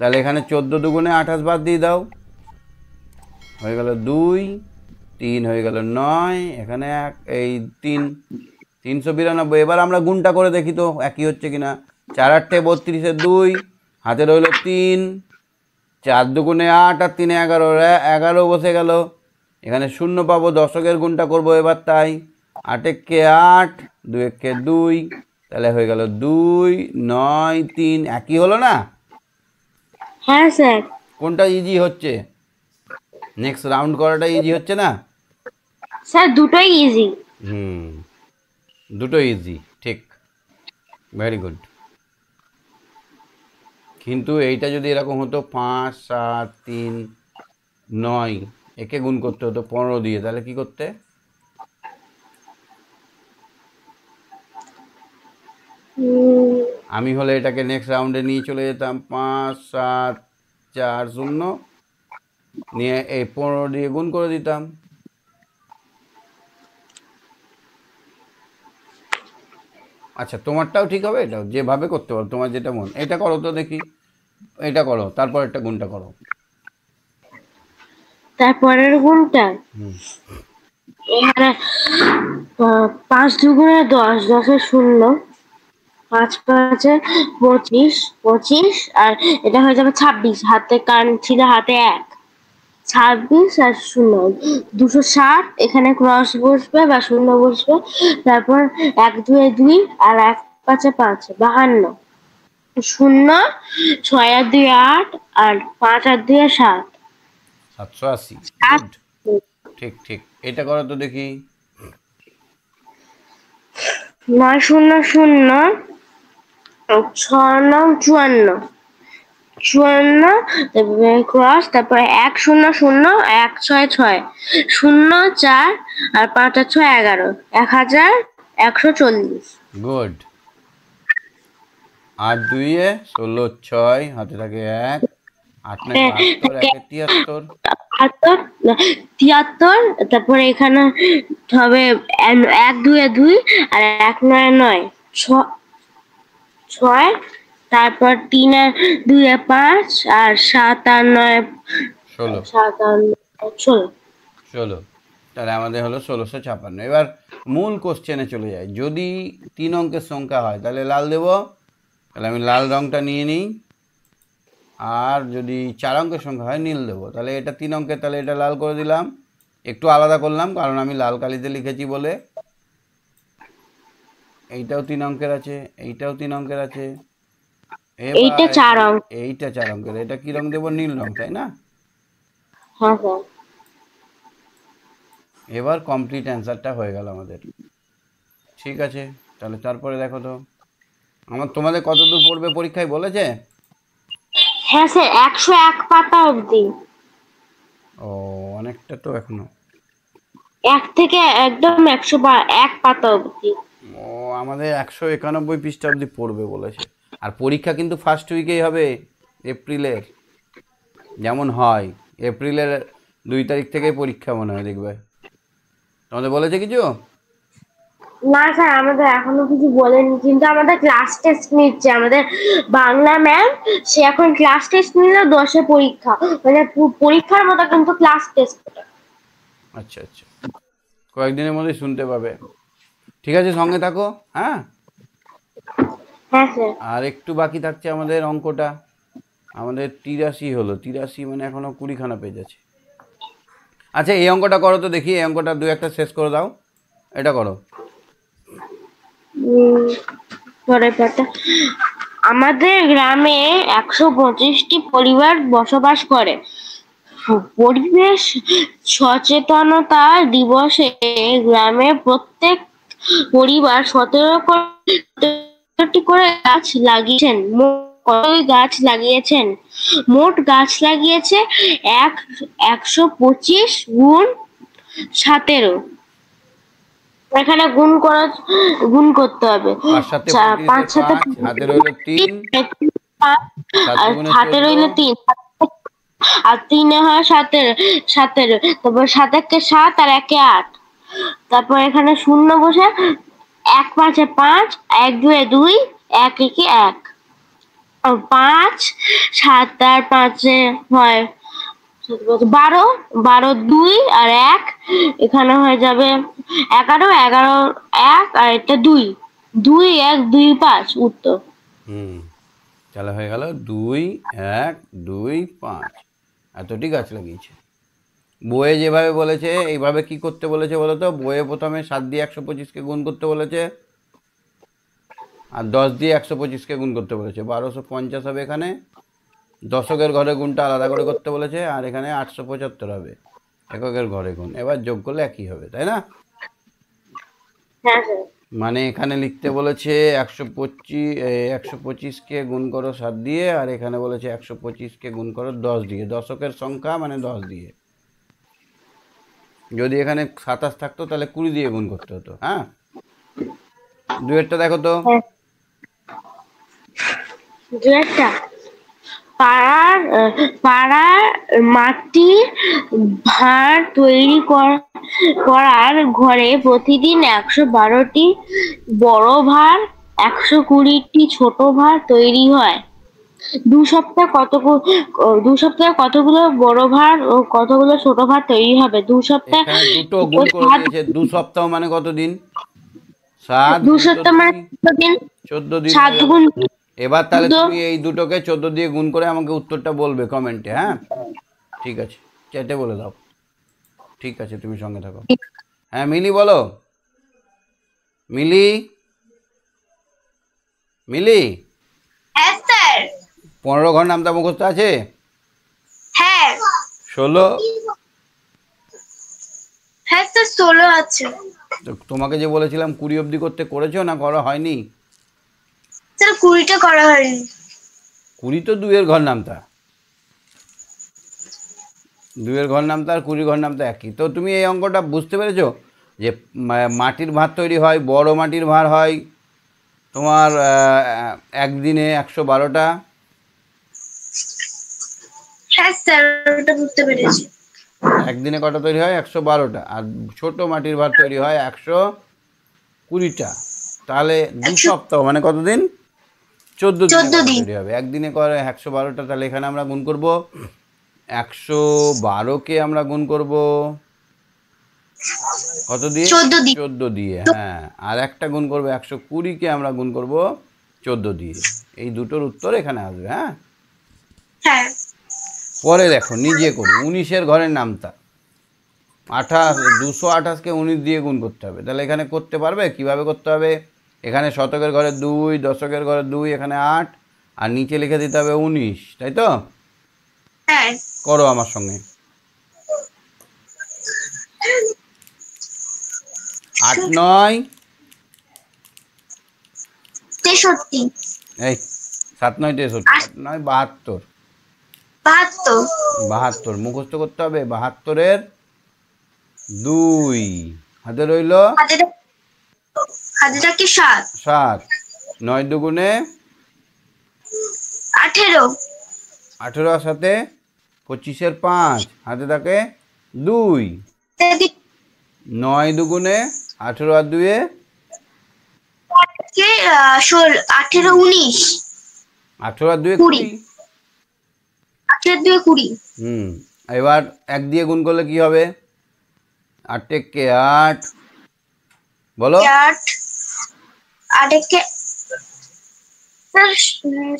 তাহলে এখানে 14 দুগুণে 28 বাদ দিয়ে দাও, হয়ে গেল 2, 3 হয়ে গেল 9, এখানে 1, এই 3, 392। এবার আমরা গুণটা করে দেখি তো একই হচ্ছে কিনা। 4 8 32, 2 হাতে রইল 3, 4 দুগুণে 8 আর 3 11, 11 বসে গেল। এখানে শূন্য পাবো, দশকের গুণটা করবো এবার। তাই 8 একে 8, 2 একে 2, তাহলে হয়ে গেল 2 9 3। একই হলো না? হ্যাঁ স্যার। কোনটা ইজি হচ্ছে? নেক্সট রাউন্ড করাটা ইজি হচ্ছে না? স্যার দুটোই ইজি। দুটো ইজি, ঠিক, ভেরি গুড। কিন্তু এইটা যদি এরকম হতো 5 7 3 9, একে গুণ করতে হতো 15 দিয়ে, তাহলে কি করতে? আমি হলে এটাকে নেক্সট রাউন্ডে নিয়ে চলে যেতাম, 5 7 4 0 নিয়ে এই 15 দিয়ে গুণ করে দিতাম। আচ্ছা, তোমারটাও ঠিক হবে, এটাও যেভাবে করতে পারো, তোমার যেটা মন। এটা করো তো দেখি, এটা করো, তারপর একটা গুণটা করো। তারপরের গুণটা এখানে 5 দুগুণে 10, 10 0, 5 5 25, 25 আর এটা হয়ে যাবে 26। হাতে কান ছিল, হাতে 1, 26 আর 0 260। এখানে ক্রস বসবে বা শূন্য বসবে, তারপর 1 2 2 আর 1 5 5, 52 0 6 আর 2 8 আর 5 আর 2 7, 780। ঠিক ঠিক, এটা করো তো দেখি। 9 0 0 6 9 54, 54 ক্রস, তারপরে 100 166 0 4 আর 5 আর 6 11 1140। গুড। 8 2 16 6 হাতে থাকে 1, 8 9 72 1 73। 73, তারপরে এখানে হবে 1 2 2 আর 1 9 9 6, তারপর 3 আর 2 5 আর 7 আর 9 16 7 আর 16। 16, তাহলে আমাদের হলো 1656। এবার মূল কোশ্চেনে চলে যাই। যদি 3 অঙ্কের সংখ্যা হয় তাহলে লাল দেব, তাহলে আমি লাল রঙটা নিয়ে নিই। আর যদি 4 অঙ্কের সংখ্যা হয় নীল দেবো। তাহলে এটা 3 অঙ্কের, তাহলে এটা লাল করে দিলাম, একটু আলাদা করলাম কারণ আমি লাল কালিতে লিখেছি বলে। এইটাও 3 অঙ্কের আছে, এইটাও 3 অঙ্কের আছে, এইটা 4 অঙ্ক। এইটা 4 অঙ্কের। এটা কি রং দেবো? নীল রং, তাই না? হ্যাঁ স্যার। এবার কমপ্লিট অ্যান্সারটা হয়ে গেল আমাদের। ঠিক আছে, তাহলে তারপরে দেখো তো তোমাদের কত দূর পড়বে পরীক্ষায় বলেছে? হ্যাঁ স্যার, 101 পাতা অবধি। ও, অনেকটা তো এখনো। 1 থেকে একদম 101 পাতা অবধি। ও, আমাদের 191 পৃষ্ঠা অবধি পড়বে বলেছে। আর পরীক্ষা কিন্তু ফার্স্ট উইকেই হবে এপ্রিলের, যেমন হয় এপ্রিলের 2 তারিখ থেকে পরীক্ষা মনে হয়, দেখবে। তোমাদের বলেছে কিছু? না স্যার, আমাদের এখনো কিছু বলেনি, কিন্তু আমাদের ক্লাস টেস্ট নিচ্ছে। আমাদের বাংলা ম্যাম, সে এখন ক্লাস টেস্ট নিল, 10-এ পরীক্ষা, মানে পরীক্ষার মতো কিন্তু ক্লাস টেস্ট। আচ্ছা আচ্ছা, কয়েকদিনের মধ্যে শুনতে পাবে। ঠিক আছে, সঙ্গে থাকো। হ্যাঁ হ্যাঁ স্যার। আর একটু বাকি থাকছে আমাদের অঙ্কটা। আমাদের 83 হলো, 83 মানে এখনো 20খানা পেজ আছে। আচ্ছা, এই অঙ্কটা করো তো দেখি, এই অঙ্কটা 2-1টা শেষ করে দাও। এটা করো। পরের পাতা। আমাদের গ্রামে 125টি পরিবার বসবাস করে। পরিবেশ সচেতনতা দিবসে গ্রামের প্রত্যেক পরিবার 17টি করে গাছ লাগিয়েছেন। কতই গাছ লাগিয়েছেন? মোট গাছ লাগিয়েছে 125 গুণ 17। এখানে গুণ করতে হবে। 5 সাথে 5, হাতে রইল 3, আর হাতে রইল 3, আর 3-এ হয় 17, তারপর 7 একে 7 আর 1-এ 8। তারপর এখানে শূন্য বসে 1 5-এ 5, 1 2-এ 2, 1 1-এ 1, 5 7 আর 5-এ হয় 12, 12 2 আর 1, এখানে হয়ে যাবে 11, 11 1 আর এটা 2, 2 1 2 5 উত্তর। তাহলে হয়ে গেল 2 1 2 5। এতটি গাছ লাগিয়েছে। বইয়ে যেভাবে বলেছে এইভাবে কি করতে বলেছে বলো তো? বইয়ে প্রথমে 7 দিয়ে 125কে গুণ করতে বলেছে, আর 10 দিয়ে 125কে গুণ করতে বলেছে। 1250 হবে এখানে। দশকের ঘরে গুণটা আলাদা করে করতে বলেছে, আর এখানে 875 হবে এককের ঘরে গুণ। এবার যোগ করলে একই হবে, তাই না? হ্যাঁ স্যার। মানে এখানে লিখতে বলেছে 125কে গুণ করো 7 দিয়ে, আর এখানে বলেছে 125কে গুণ করো 10 দিয়ে। দশকের সংখ্যা মানে 10 দিয়ে। যদি এখানে 27 থাকতো তাহলে 20 দিয়ে গুণ করতে হতো। হ্যাঁ, 2-এরটা দেখো তো। দুইটা পাড়ার মাটি ভাঁড় তৈরি করার ঘরে প্রতিদিন 112টি বড় ভাঁড়, 120টি ছোট ভাঁড় তৈরি হয়। 2 সপ্তাহে কতগুলো বড় ভাঁড় ও কতগুলো ছোট ভাঁড় তৈরি হবে? 2 সপ্তাহে এখানে দুটো গুণ করে দিয়েছে। 2 সপ্তাহ মানে কত দিন? 7 2 সপ্তাহ মানে কত দিন? 14 দিন। 7 গুণ। এবার তাহলে তুমি এই দুটোকে 14 দিয়ে গুণ করে আমাকে উত্তরটা বলবে কমেন্টে। হ্যাঁ, ঠিক আছে, চ্যাটে বলে দাও। ঠিক আছে, তুমি সঙ্গে থাকো। হ্যাঁ মিলি বলো। মিলি, মিলি। হ্যাঁ স্যার। 15 ঘর নামটা মুখস্থ আছে? হ্যাঁ 16? হ্যাঁ স্যার 16 আছে। তো তোমাকে যে বলেছিলাম 20 অবধি করতে, করেছো না করা হয়নি? স্যার 20টা করা হয়নি। 20 তো 2 এর ঘর নামতা, 2 এর ঘর নামতা আর 20 ঘর নামতা একই। তো তুমি এই অঙ্কটা বুঝতে পেরেছো যে মাটির ভাঁড় তৈরি হয়, বড় মাটির ভাঁড় হয় তোমার একদিনে 112টা। হ্যাঁ স্যার, ওটা বুঝতে পেরেছি। একদিনে কটা তৈরি হয়? 112টা। আর ছোট মাটির ভাঁড় তৈরি হয় 120টা। তাহলে 2 সপ্তাহ মানে কতদিন? 14 দিনে 14 কটা দিন। তৈরি হবে? একদিনে করে 112টা। তাহলে এখানে আমরা গুণ করব 112কে আমরা গুণ করব কত দিয়ে? 14 দিন। 14 দিয়ে। হ্যাঁ, আর একটা গুণ করব 120কে আমরা গুণ করব 14 দিয়ে। এই দুটোর উত্তর এখানে আসবে। হ্যাঁ, হ্যাঁ পরে দেখো নিজে করি। 19-এর ঘরের নামতা 28, 228কে 19 দিয়ে গুণ করতে হবে। তাহলে এখানে করতে পারবে? কিভাবে করতে হবে? এখানে শতকের ঘরে 2, দশকের ঘরে 2, এখানে 8, আর নিচে লিখে দিতে হবে 19, তাই তো? হ্যাঁ। করো আমার সঙ্গে। 8 9 63, এই 7 9 63, 8 9 72, 72, 72 মুখস্থ করতে হবে। 72-এর 2 হাতে রইল হাতে থাকে 7, 7, 9 দুগুণে 18, 18, আর সাথে 25-এর 5 হাতে থাকে 2, 9 দুগুণে 18 আর 2-এ 18, 19, 18 আর 2-এ 20, 20। 18, 2, 20, এবার 1 দিয়ে গুণ করলে কি হবে? 8 কে 8, বলো। 8, 8 কে স্যার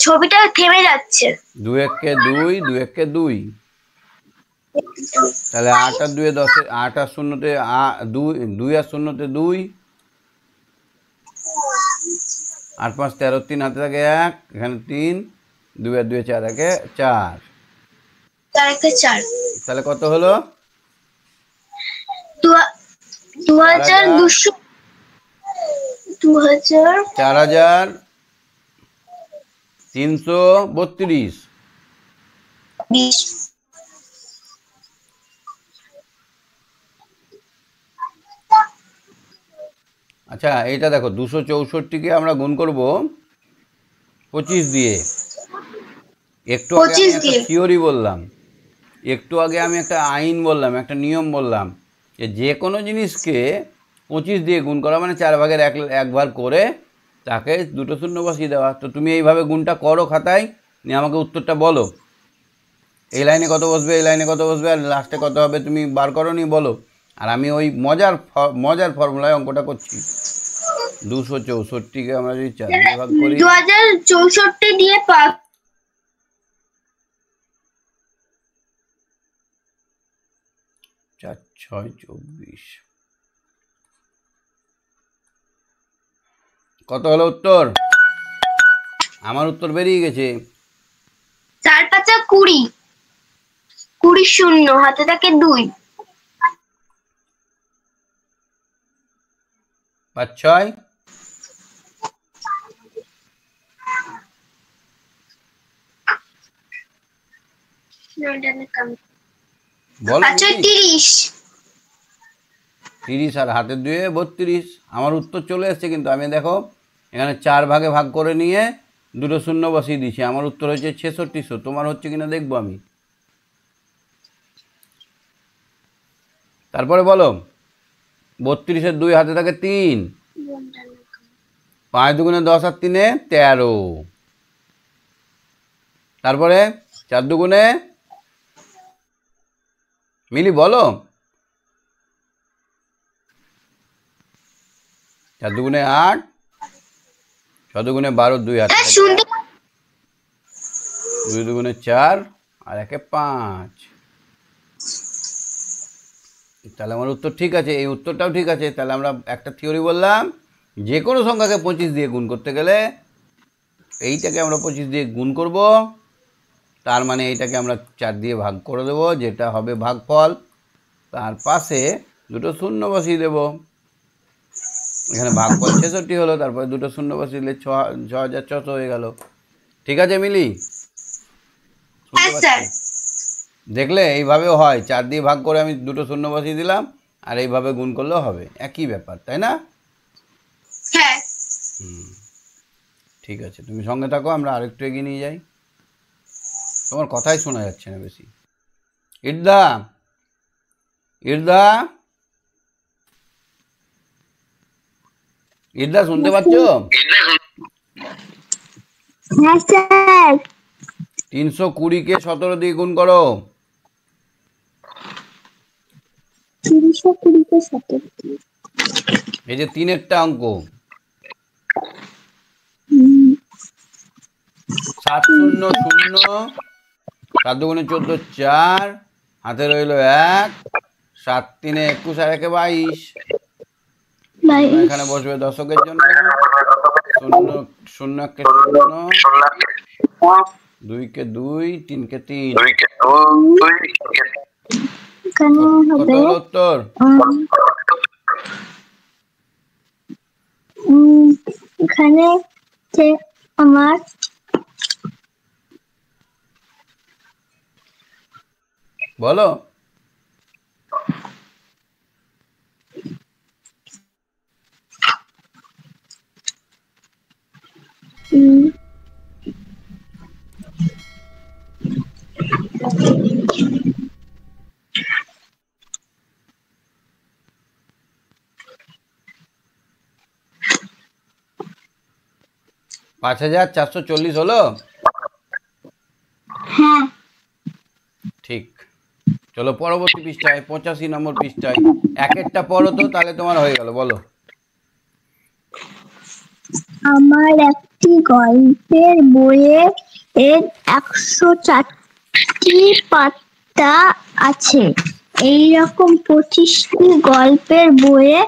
ছবিটা থেমে যাচ্ছে। 2 কে 2, 2 কে 2, তাহলে 8 আর 2-এ 10, 8 আর 0-তে 2, 2 আর 0-তে 2, 8 5 13, 3 হাতে থাকে 1, এখানে 3, 2 আর 2-এ 4, 1-এ 4, 4 কে 4, তাহলে কত হলো? 2200, 4332। 20। আচ্ছা, এইটা দেখো 264-কে আমরা গুণ করব 25 দিয়ে। একটু আগে আমি 25 একটা দিয়ে। থিওরি বললাম, একটু আগে আমি একটা আইন বললাম, একটা নিয়ম বললাম যে কোনো জিনিসকে 25 দিয়ে গুণ করা মানে 4 ভাগের 1 ভাগ করে তাকে 2টো শূন্য বসিয়ে দেওয়া। তো তুমি এইভাবে গুণটা করো খাতায়, নিয়ে আমাকে উত্তরটা বলো। এই লাইনে কত বসবে, এই লাইনে কত বসবে, আর লাস্টে কত হবে তুমি বার করো নি বলো। আর আমি ওই মজার ফর্মুলায় অঙ্কটা করছি। 264-কে আমরা যদি 4 দিয়ে ভাগ করি, 2064 দিয়ে 4 6 24, কত হলো উত্তর? আমার উত্তর বেরিয়ে গেছে। 4 5 20, 20 শূন্য হাতে থাকে 2, 5 6 বলো 30, 30, আর হাতের 2-এ 32। আমার উত্তর চলে এসছে, কিন্তু আমি দেখো এখানে 4 ভাগে ভাগ করে নিয়ে 2টো শূন্য বসিয়ে দিয়েছি। আমার উত্তর হচ্ছে 6600। তোমার হচ্ছে কিনা দেখবো আমি। তারপরে বলো 32-এর 2 হাতে থাকে 3, 5 দুগুণে 10 আর 3-এ 13, তারপরে 4 দুগুণে মিলি বলো 4 দুগুণে 8, 6 দুগুণে 12, 2 হাতে থাকে 2 দুগুণে 4, আর 1-এ 5। তাহলে আমার উত্তর ঠিক আছে, এই উত্তরটাও ঠিক আছে। তাহলে আমরা একটা থিওরি বললাম, যে কোনো সংখ্যাকে 25 দিয়ে গুণ করতে গেলে এইটাকে আমরা 25 দিয়ে গুণ করব, তার মানে এইটাকে আমরা 4 দিয়ে ভাগ করে দেবো, যেটা হবে ভাগফল। তার পাশে 2টো শূন্য বসিয়ে দেবো। এখানে ভাগফল 66 হলো, তারপরে 2টো শূন্য বসিয়ে দিলে 6600 হয়ে গেল। ঠিক আছে মিলি? শুনতে পাচ্ছি? দেখলে এইভাবেও হয়, 4 দিয়ে ভাগ করে আমি দুটো শূন্য বসিয়ে দিলাম, আর এইভাবে গুণ করলেও হবে, একই ব্যাপার, তাই না? হ্যাঁ। ঠিক আছে, তুমি সঙ্গে থাকো, আমরা আরেকটু এগিয়ে নিয়ে যাই। তোমার কথাই শোনা যাচ্ছে না বেশি। ইরদা, ইরদা, ইরদা শুনতে পাচ্ছ? হ্যাঁ স্যার। 320-কে 17 দিয়ে গুণ করো। 320-কে 17। এই যে 3-এরটা অঙ্ক, 7 0 0, 7 দুগুণে 14, 4, হাতে রইল 1, 7 3 21 আর 1 22। এখানে বসবে দশকের জন্য, 0 0 1 0, 2-কে 2, 3-কে 3। এখানে কত হবে হলো উত্তর? এখানে যে আমার বলো। উম, 5440 হলো? হ্যাঁ ঠিক। চলো পরবর্তী পৃষ্ঠায়, 85 নম্বর পৃষ্ঠায় এক একটা পড়ো তো, তাহলে তোমার হয়ে গেল। বলো। আমার একটি গল্পের বইয়ে এর 104টি পাতা আছে। এইরকম 25টি গল্পের বইয়ে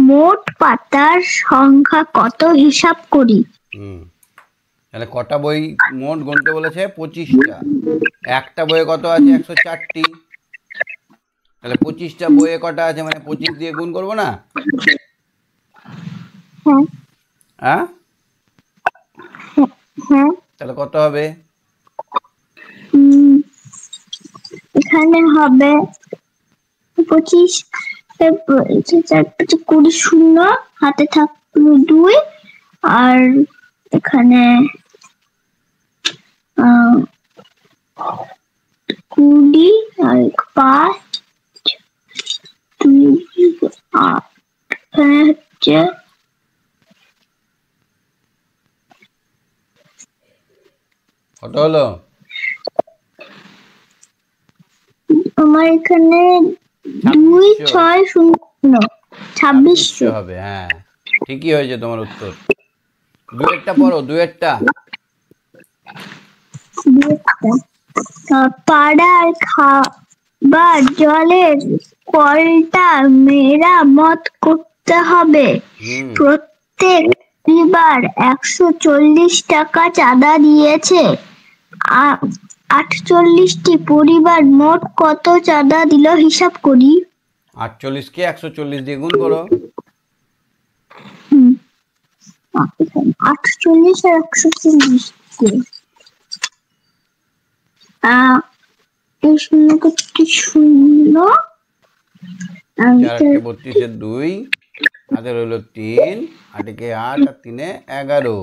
মোট পাতার সংখ্যা কত হিসাব করি। তাহলে কটা বই মোট গুনতে বলেছে? 25টা। একটা বইয়ে কত আছে? 104টি। তাহলে 25টা বইয়ে কটা আছে, মানে 25 দিয়ে গুণ করবো না? হ্যাঁ হ্যাঁ, হ্যাঁ। তাহলে কত হবে? এখানে হবে 25, 20 শূন্য, হাতে থাকলো 2, আর এখানে 20 আর 5, 2, 8। এখানে হচ্ছে কত হলো? আমার এখানে 2 6 0 2600 হবে। হ্যাঁ, ঠিকই হয়েছে তোমার উত্তর। দুয়েরটা পড়ো, দুয়েরটা। পাড়ার খাবার জলের কলটা মেরামত করতে হবে। প্রত্যেক পরিবার 140 টাকা চাঁদা দিয়েছে। 48টি পরিবার মোট কত চাঁদা দিল হিসাব করি। 48-কে 140 দিয়ে গুণ করো। 48 আর 140 এই শূন্য করতে শূন্য, 4-32 2, হাতে রইল 3, 8-কে 8 আর 3-এ 11।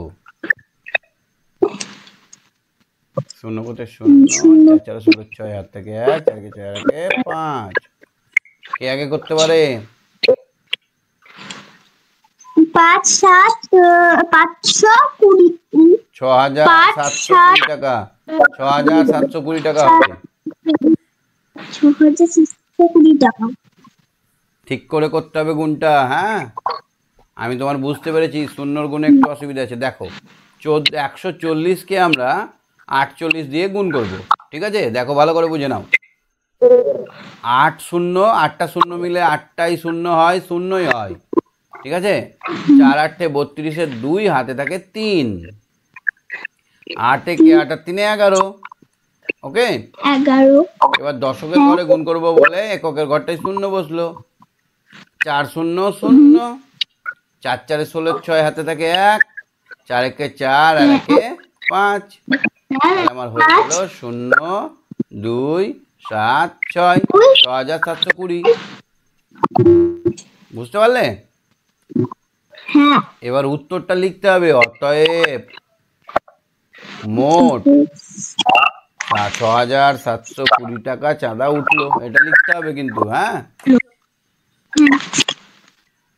শূন্য করতে শূন্য, 4 4 6, হাত থেকে 1, 4-কে 4 8-এ 5। কে আগে করতে পারে? 5 7 520 6,720 টাকা। 6,720 টাকা হবে। 6,720 টাকা। ঠিক করে করতে হবে গুণটা। হ্যাঁ, আমি তোমার বুঝতে পেরেছি, শূন্যর গুণে একটু অসুবিধা আছে। দেখো, 140-কে আমরা 48 দিয়ে গুণ করব। ঠিক আছে, দেখো ভালো করে বুঝে নাও। 8 শূন্য, 8টা শূন্য মিলে 8টাই শূন্য হয়, শূন্যই হয়। ঠিক আছে, 4 8 32-এর 2, হাতে থাকে 3। 8-কে 8 আর 3-এ 11। ওকে, 11। এবার দশকের ঘরে গুণ করব বলে এককের ঘরটাই শূন্য বসলো। 4 0 0, 4 4 16 6, হাতে থাকে 1, 4 1 4 আর 1 5। তাহলে আমার হয়ে গেল 0,2,7,6 6,720। বুঝতে পারলে? হ্যাঁ এবার উত্তরটা লিখতে হবে। অতএব মোট 6,720 টাকা চাঁদা উঠলো, এটা লিখতে হবে কিন্তু। হ্যাঁ,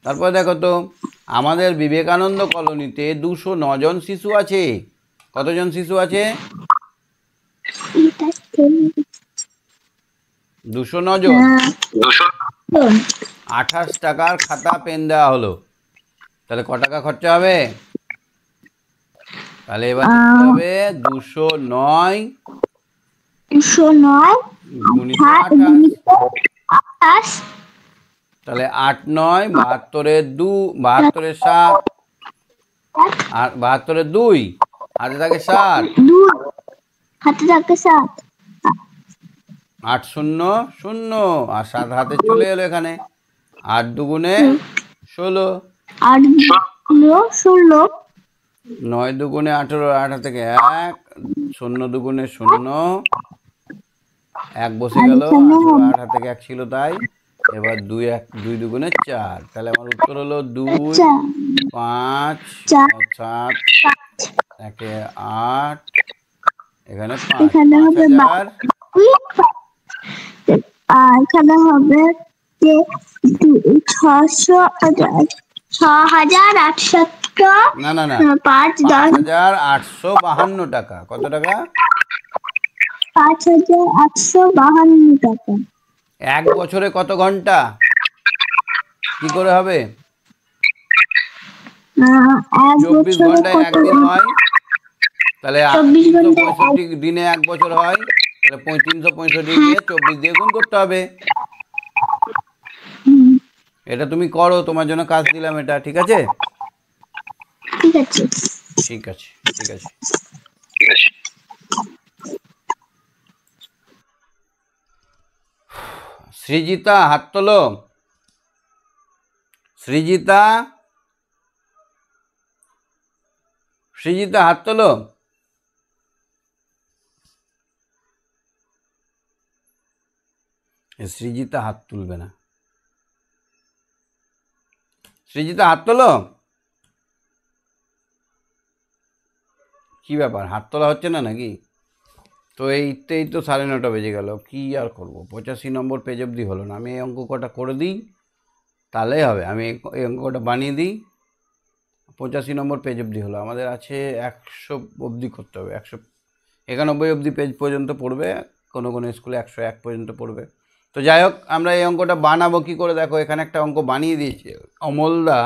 তারপর দেখো তো, আমাদের বিবেকানন্দ কলোনিতে 209 জন শিশু আছে। কতজন শিশু আছে? 209 জন। 28 টাকার খাতা পেন দেওয়া হলো, তাহলে ক টাকা খরচা হবে? তাহলে এবার লিখতে হবে 209 গুণিত 28। তাহলে 8 9 72-এর 7 আর 72-এর 2 হাতে থাকে 7, হাতে থাকে 7, 8 0 0 আর 7 হাতে চলে এলো এখানে। 8 2 16, 8 16, 9 2 18, 8 থেকে 1, 0 2 0, 1 বসে গেল, 8 হাত থেকে 1 ছিল তাই। এবার 2 2 4, তাহলে আমার উত্তর হলো 2 5 7 একে 8, এখানে 5, এখানে হবে 5,000। এখানে হবে যে 6,800 না না না, 5 10 5,852 টাকা। কত টাকা? 5,852 টাকা। এক বছরে কত ঘন্টা? কি করে হবে? 24 ঘন্টায় একদিন হয়, তাহলে 365 দিনে এক বছর হয়, তাহলে 365 দিয়ে 24 দিয়ে গুণ করতে হবে। এটা তুমি করো, তোমার জন্য কাজ দিলাম এটা, ঠিক আছে? ঠিক আছে ঠিক আছে, ঠিক আছে। সৃজিতা হাত তোলো। সৃজিতা, সৃজিতা হাত তোলো। সৃজিতা হাত তুলবে না। সৃজিতা হাত তোলো। কি ব্যাপার, হাত তোলা হচ্ছে না নাকি? তো এইতেই তো 9:30 বেজে গেল, কি আর করব? 85 নম্বর পেজ অবধি হলো না। আমি এই অঙ্ক কটা করে দিই, তাহলেই হবে। আমি এই অঙ্ক কটা বানিয়ে দিই। 85 নম্বর পেজ অবধি হলো, আমাদের আছে 100 অবধি করতে হবে। 191 অবধি পেজ পর্যন্ত পড়বে, কোনো কোনো স্কুলে 101 পর্যন্ত পড়বে। তো যাই হোক, আমরা এই অঙ্কটা বানাবো কী করে দেখো, এখানে একটা অঙ্ক বানিয়ে দিয়েছি। অমলদা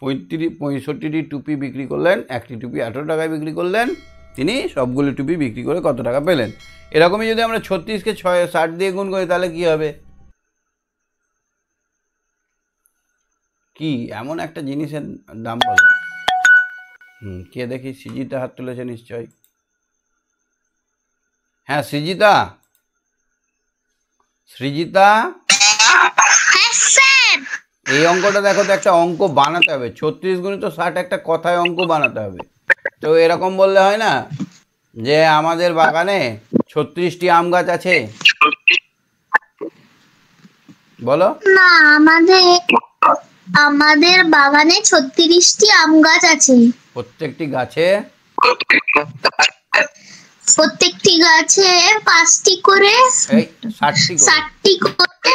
65টি টুপি বিক্রি করলেন, একটি টুপি 18 টাকায় বিক্রি করলেন, তিনি সবগুলি টুপি বিক্রি করে কত টাকা পেলেন? এরকমই যদি আমরা 36কে 60 দিয়ে গুণ করি তাহলে কি হবে? কি এমন একটা জিনিসের দাম বলো? কে দেখি? সৃজিতা হাত তুলেছে নিশ্চয়। হ্যাঁ সৃজিতা, সৃজিতা, এই অঙ্কটা দেখো তো, একটা অঙ্ক বানাতে হবে। 36 গুণিত 60 একটা কথায় অঙ্ক বানাতে হবে। তো এরকম বললে হয় না যে আমাদের বাগানে 36টি আম গাছ আছে, বলো না, আমাদের বাগানে 36টি আম গাছ আছে। প্রত্যেকটি গাছে 5টি করে, এই 60টি করে 60টি করে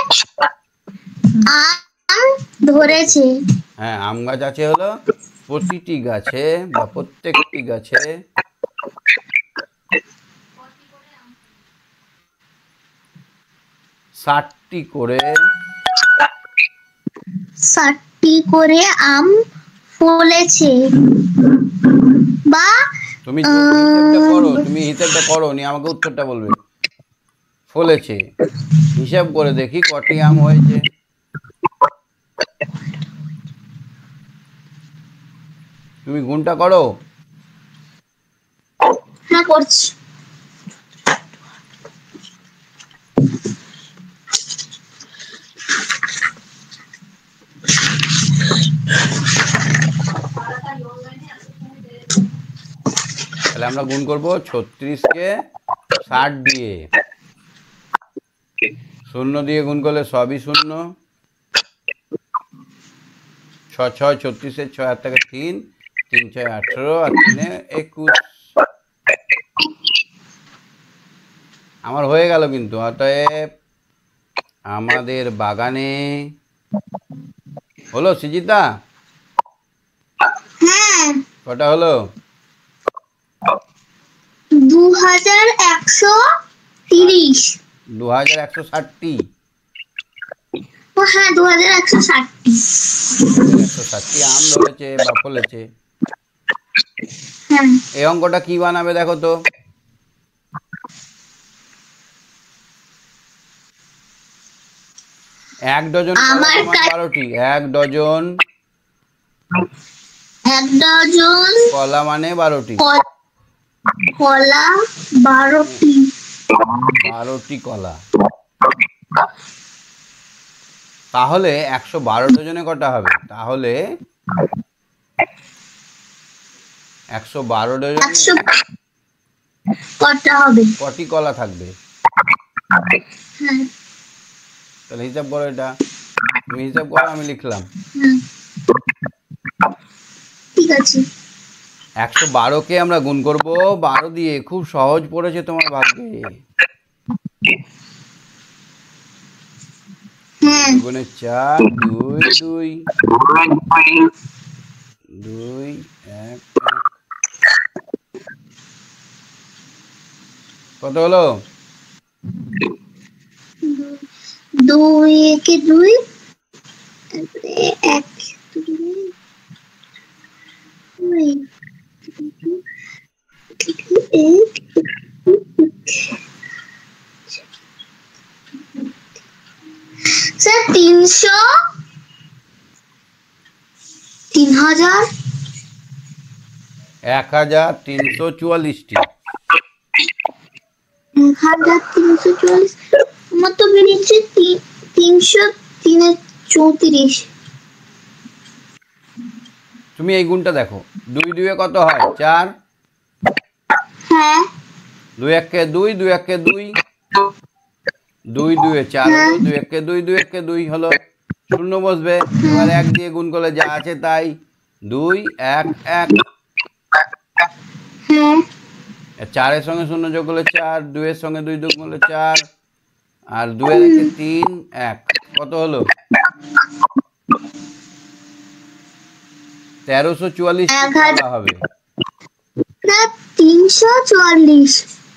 আম ধরেছে। হ্যাঁ, আম গাছ আছে হলো প্রতিটি গাছে বা প্রত্যেকটি গাছে 60টি করে আম ফলেছে। বা তুমি হিসেবটা করো, হিসেবটা করো নি আমাকে উত্তরটা বলবে। ফলেছে, হিসাব করে দেখি কটি আম হয়েছে। তুমি গুণটা করো। হ্যাঁ করছি। তাহলে আমরা গুণ করব 36কে 60 দিয়ে, শূন্য দিয়ে গুণ করলে সবই শূন্য। 6 6 36, 6 আর থেকে 3, 3 6 18 আর 3 21। আমার হয়ে গেল কিন্তু। অতএব আমাদের বাগানে হলো সুজিতা? হ্যাঁ, কটা হলো? 2130। 2160টি। ও হ্যাঁ, 2160টি। 160টি আম ধরেছে বা ফলেছে। হ্যাঁ, এই অঙ্কটা কি বানাবে দেখো তো। এক ডজন আমার কলা সমান 12টি। এক ডজন এক ডজন কলা মানে 12টি। কলা 12টি। 12টি কলা। তাহলে 112 ডজনে কটা হবে? তাহলে 112 ডজনে 100 কটা হবে? কটি কলা থাকবে? হ্যাঁ, তাহলে হিসাব করো এটা। তুমি হিসাব করো, আমি লিখলাম। হ্যাঁ, ঠিক আছে। 112কে আমরা গুণ করব 12 দিয়ে। খুব সহজ পড়েছে তোমার ভাগ্যে। হ্যাঁ, গুণে 4, 2 2 2 1 কত হলো? 2 একে 2, 1 স্যার 300 3000 1344টি। 1344। আমার তো বেরিয়েছে 334। তুমি এই গুণটা দেখো। 2 2 এ কত হয়? 4। হ্যাঁ, 2 1 কে 2, 2 1 কে 2, 2 2 এ 4 হলো। 2 1 কে 2, 2 1 কে 2 হলো। শূন্য বসবে। এবার 1 দিয়ে গুণ করলে যা আছে তাই। 2 1 1। হ্যাঁ, 4 এর সঙ্গে শূন্য যোগ করলে 4, 2 এর সঙ্গে 2 যোগ করলে 4, আর 2 এর একে 3 1। কত হলো? 1344 কলা হবে। না 344।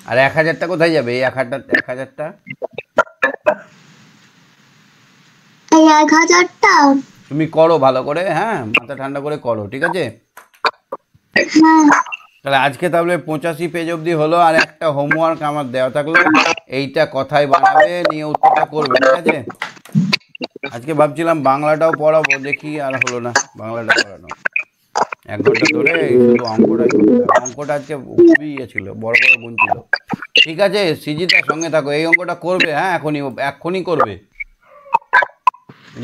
আর 1000টা কোথায় যাবে? এই 1000টা এই 1000টা। তুমি করো ভালো করে, হ্যাঁ, মাথা ঠান্ডা করে করো, ঠিক আছে? হ্যাঁ, তাহলে আজকে তাহলে 85 পেজ অবধি হলো। আর একটা হোমওয়ার্ক আমার দেওয়া থাকলো, এইটা কথায় বানাবে, নিয়ে উত্তরটা করবে, ঠিক আছে? আজকে ভাবছিলাম বাংলাটাও পড়াবো, দেখি আর হলো না বাংলাটা পড়ানো। 1 ঘন্টা ধরে শুধু অঙ্কটাই করলাম। অঙ্কটা আজকে খুবই ইয়ে ছিল, বড় বড় গুণ ছিল। ঠিক আছে সৃজিতার সঙ্গে থাকো, এই অঙ্কটা করবে, হ্যাঁ, এখনই করবে,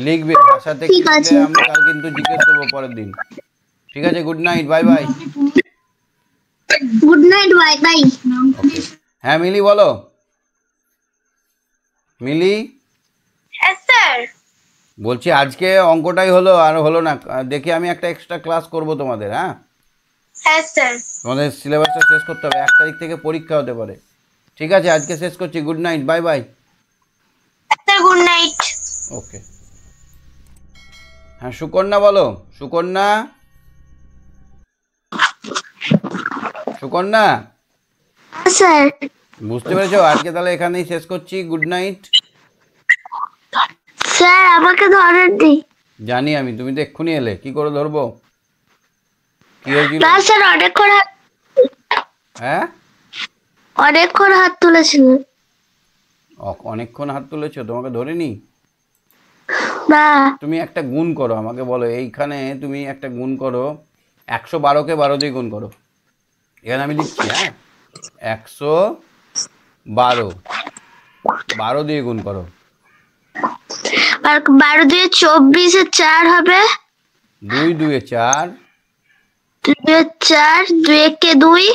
লিখবে। ভাষাতে কি ঠিক আছে। লিখলে আমি কাল কিন্তু জিজ্ঞেস করবো পরের দিন। ঠিক আছে, good night, bye bye. Good night, bye bye. Okay. হ্যাঁ মিলি বলো। মিলি, হ্যাঁ স্যার। বলছি আজকে অঙ্কটাই হলো, আর হলো না। দেখি আমি একটা এক্সট্রা ক্লাস করব তোমাদের, হ্যাঁ? হ্যাঁ স্যার। তোমাদের সিলেবাসটা শেষ করতে হবে। 1 তারিখ থেকে পরীক্ষা হতে পারে। ঠিক আছে, আজকে শেষ করছি। Good night, bye bye. Sir good night. Okay. হ্যাঁ সুকন্যা বলো। সুকন্যা, সুকন্যা, স্যার, বুঝতে পেরেছো? আজকে তাহলে এখানেই শেষ করছি। Good night. স্যার আমাকে ধরেননি। জানি আমি, তুমি তো এক্ষুনি এলে, কি করে ধরবো? কি হয়েছিল? না স্যার, হ্যাঁ, অনেকক্ষণ হাত তুলেছিল। অনেকক্ষণ হাত তুলেছো, তোমাকে ধরিনি? না, তুমি একটা গুণ করো, আমাকে বলো। এইখানে তুমি একটা গুণ করো। 112কে 12 দিয়ে গুণ করো। এখানে আমি লিখছি, হ্যাঁ, 112 12 দিয়ে গুণ করো। আর 12 দিয়ে 24 এ 4 হবে। 2 2 এ 4, 2 এ 4, 2 একে 2,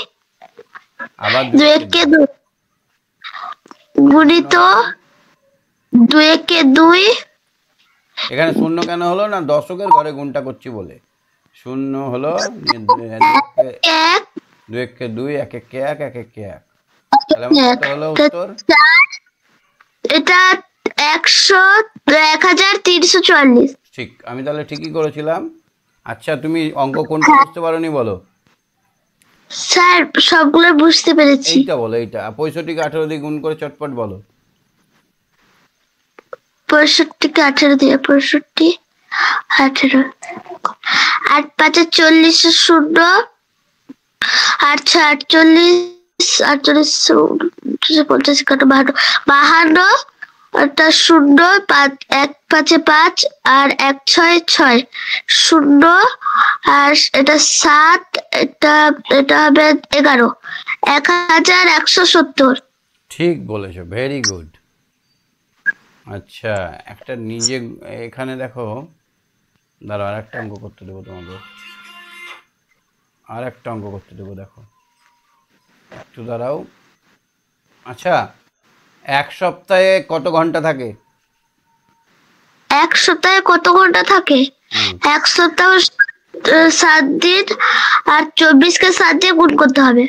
আবার 2 একে 2 গুণিত 2 একে 2 এখানে শূন্য কেন হলো না, দশকের ঘরে গুণটা করছি বলে শূন্য হলো। 1 2 একে 2, 1 একে 1, 1 একে 1, তাহলে আমার কত হলো উত্তর? 4 এটা 1344। ঠিক, আমি তাহলে ঠিকই করেছিলাম। আচ্ছা, তুমি অঙ্ক কোনটা বুঝতে পারোনি বলো? স্যার সবগুলো বুঝতে পেরেছি। এইটা বলো, এইটা 65কে 18 দিয়ে গুণ করে চটপট বলো। 65কে 18 দিয়ে 65 18 8 5 40 শূন্য 8 48 48 50 52 এটা শূন্য 5 1 5 5 আর 1 6 6 শূন্য আর এটা 7 এটা হবে 11 1170। ঠিক বলেছো, ভেরি গুড। আচ্ছা, একটা নিজে এখানে দেখো, দাঁড়াও আর একটা অঙ্ক করতে দেবো তোমাদের, আর একটা অঙ্ক করতে দেবো, দেখো একটু দাঁড়াও। আচ্ছা, এক সপ্তাহে কত ঘন্টা থাকে? এক সপ্তাহে কত ঘন্টা থাকে? এক সপ্তাহ 7 দিন আর 24কে 7 দিয়ে গুণ করতে হবে।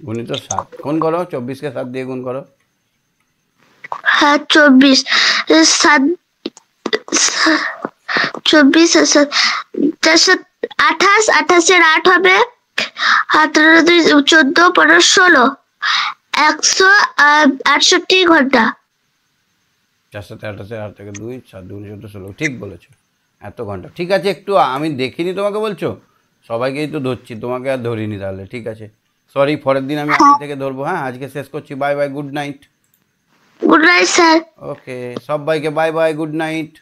গুণিত 7 গুণ করো, 24কে 7 দিয়ে গুণ করো। হ্যাঁ 24 7 24 28 28 8 হবে 18 2 14 15 16 168 ঘন্টা। 4 7 8 8 থেকে 2 7 2 14 16, ঠিক বলেছো, এত ঘন্টা। ঠিক আছে, একটু আমি দেখিনি তোমাকে বলছো, সবাইকেই তো ধরছি, তোমাকে আর ধরিনি, তাহলে ঠিক আছে সরি, পরের দিন আমি আগে থেকে ধরবো। হ্যাঁ, আজকে শেষ করছি, bye bye, good night. Good night sir. Okay, সবাইকে বাই বাই, গুড নাইট।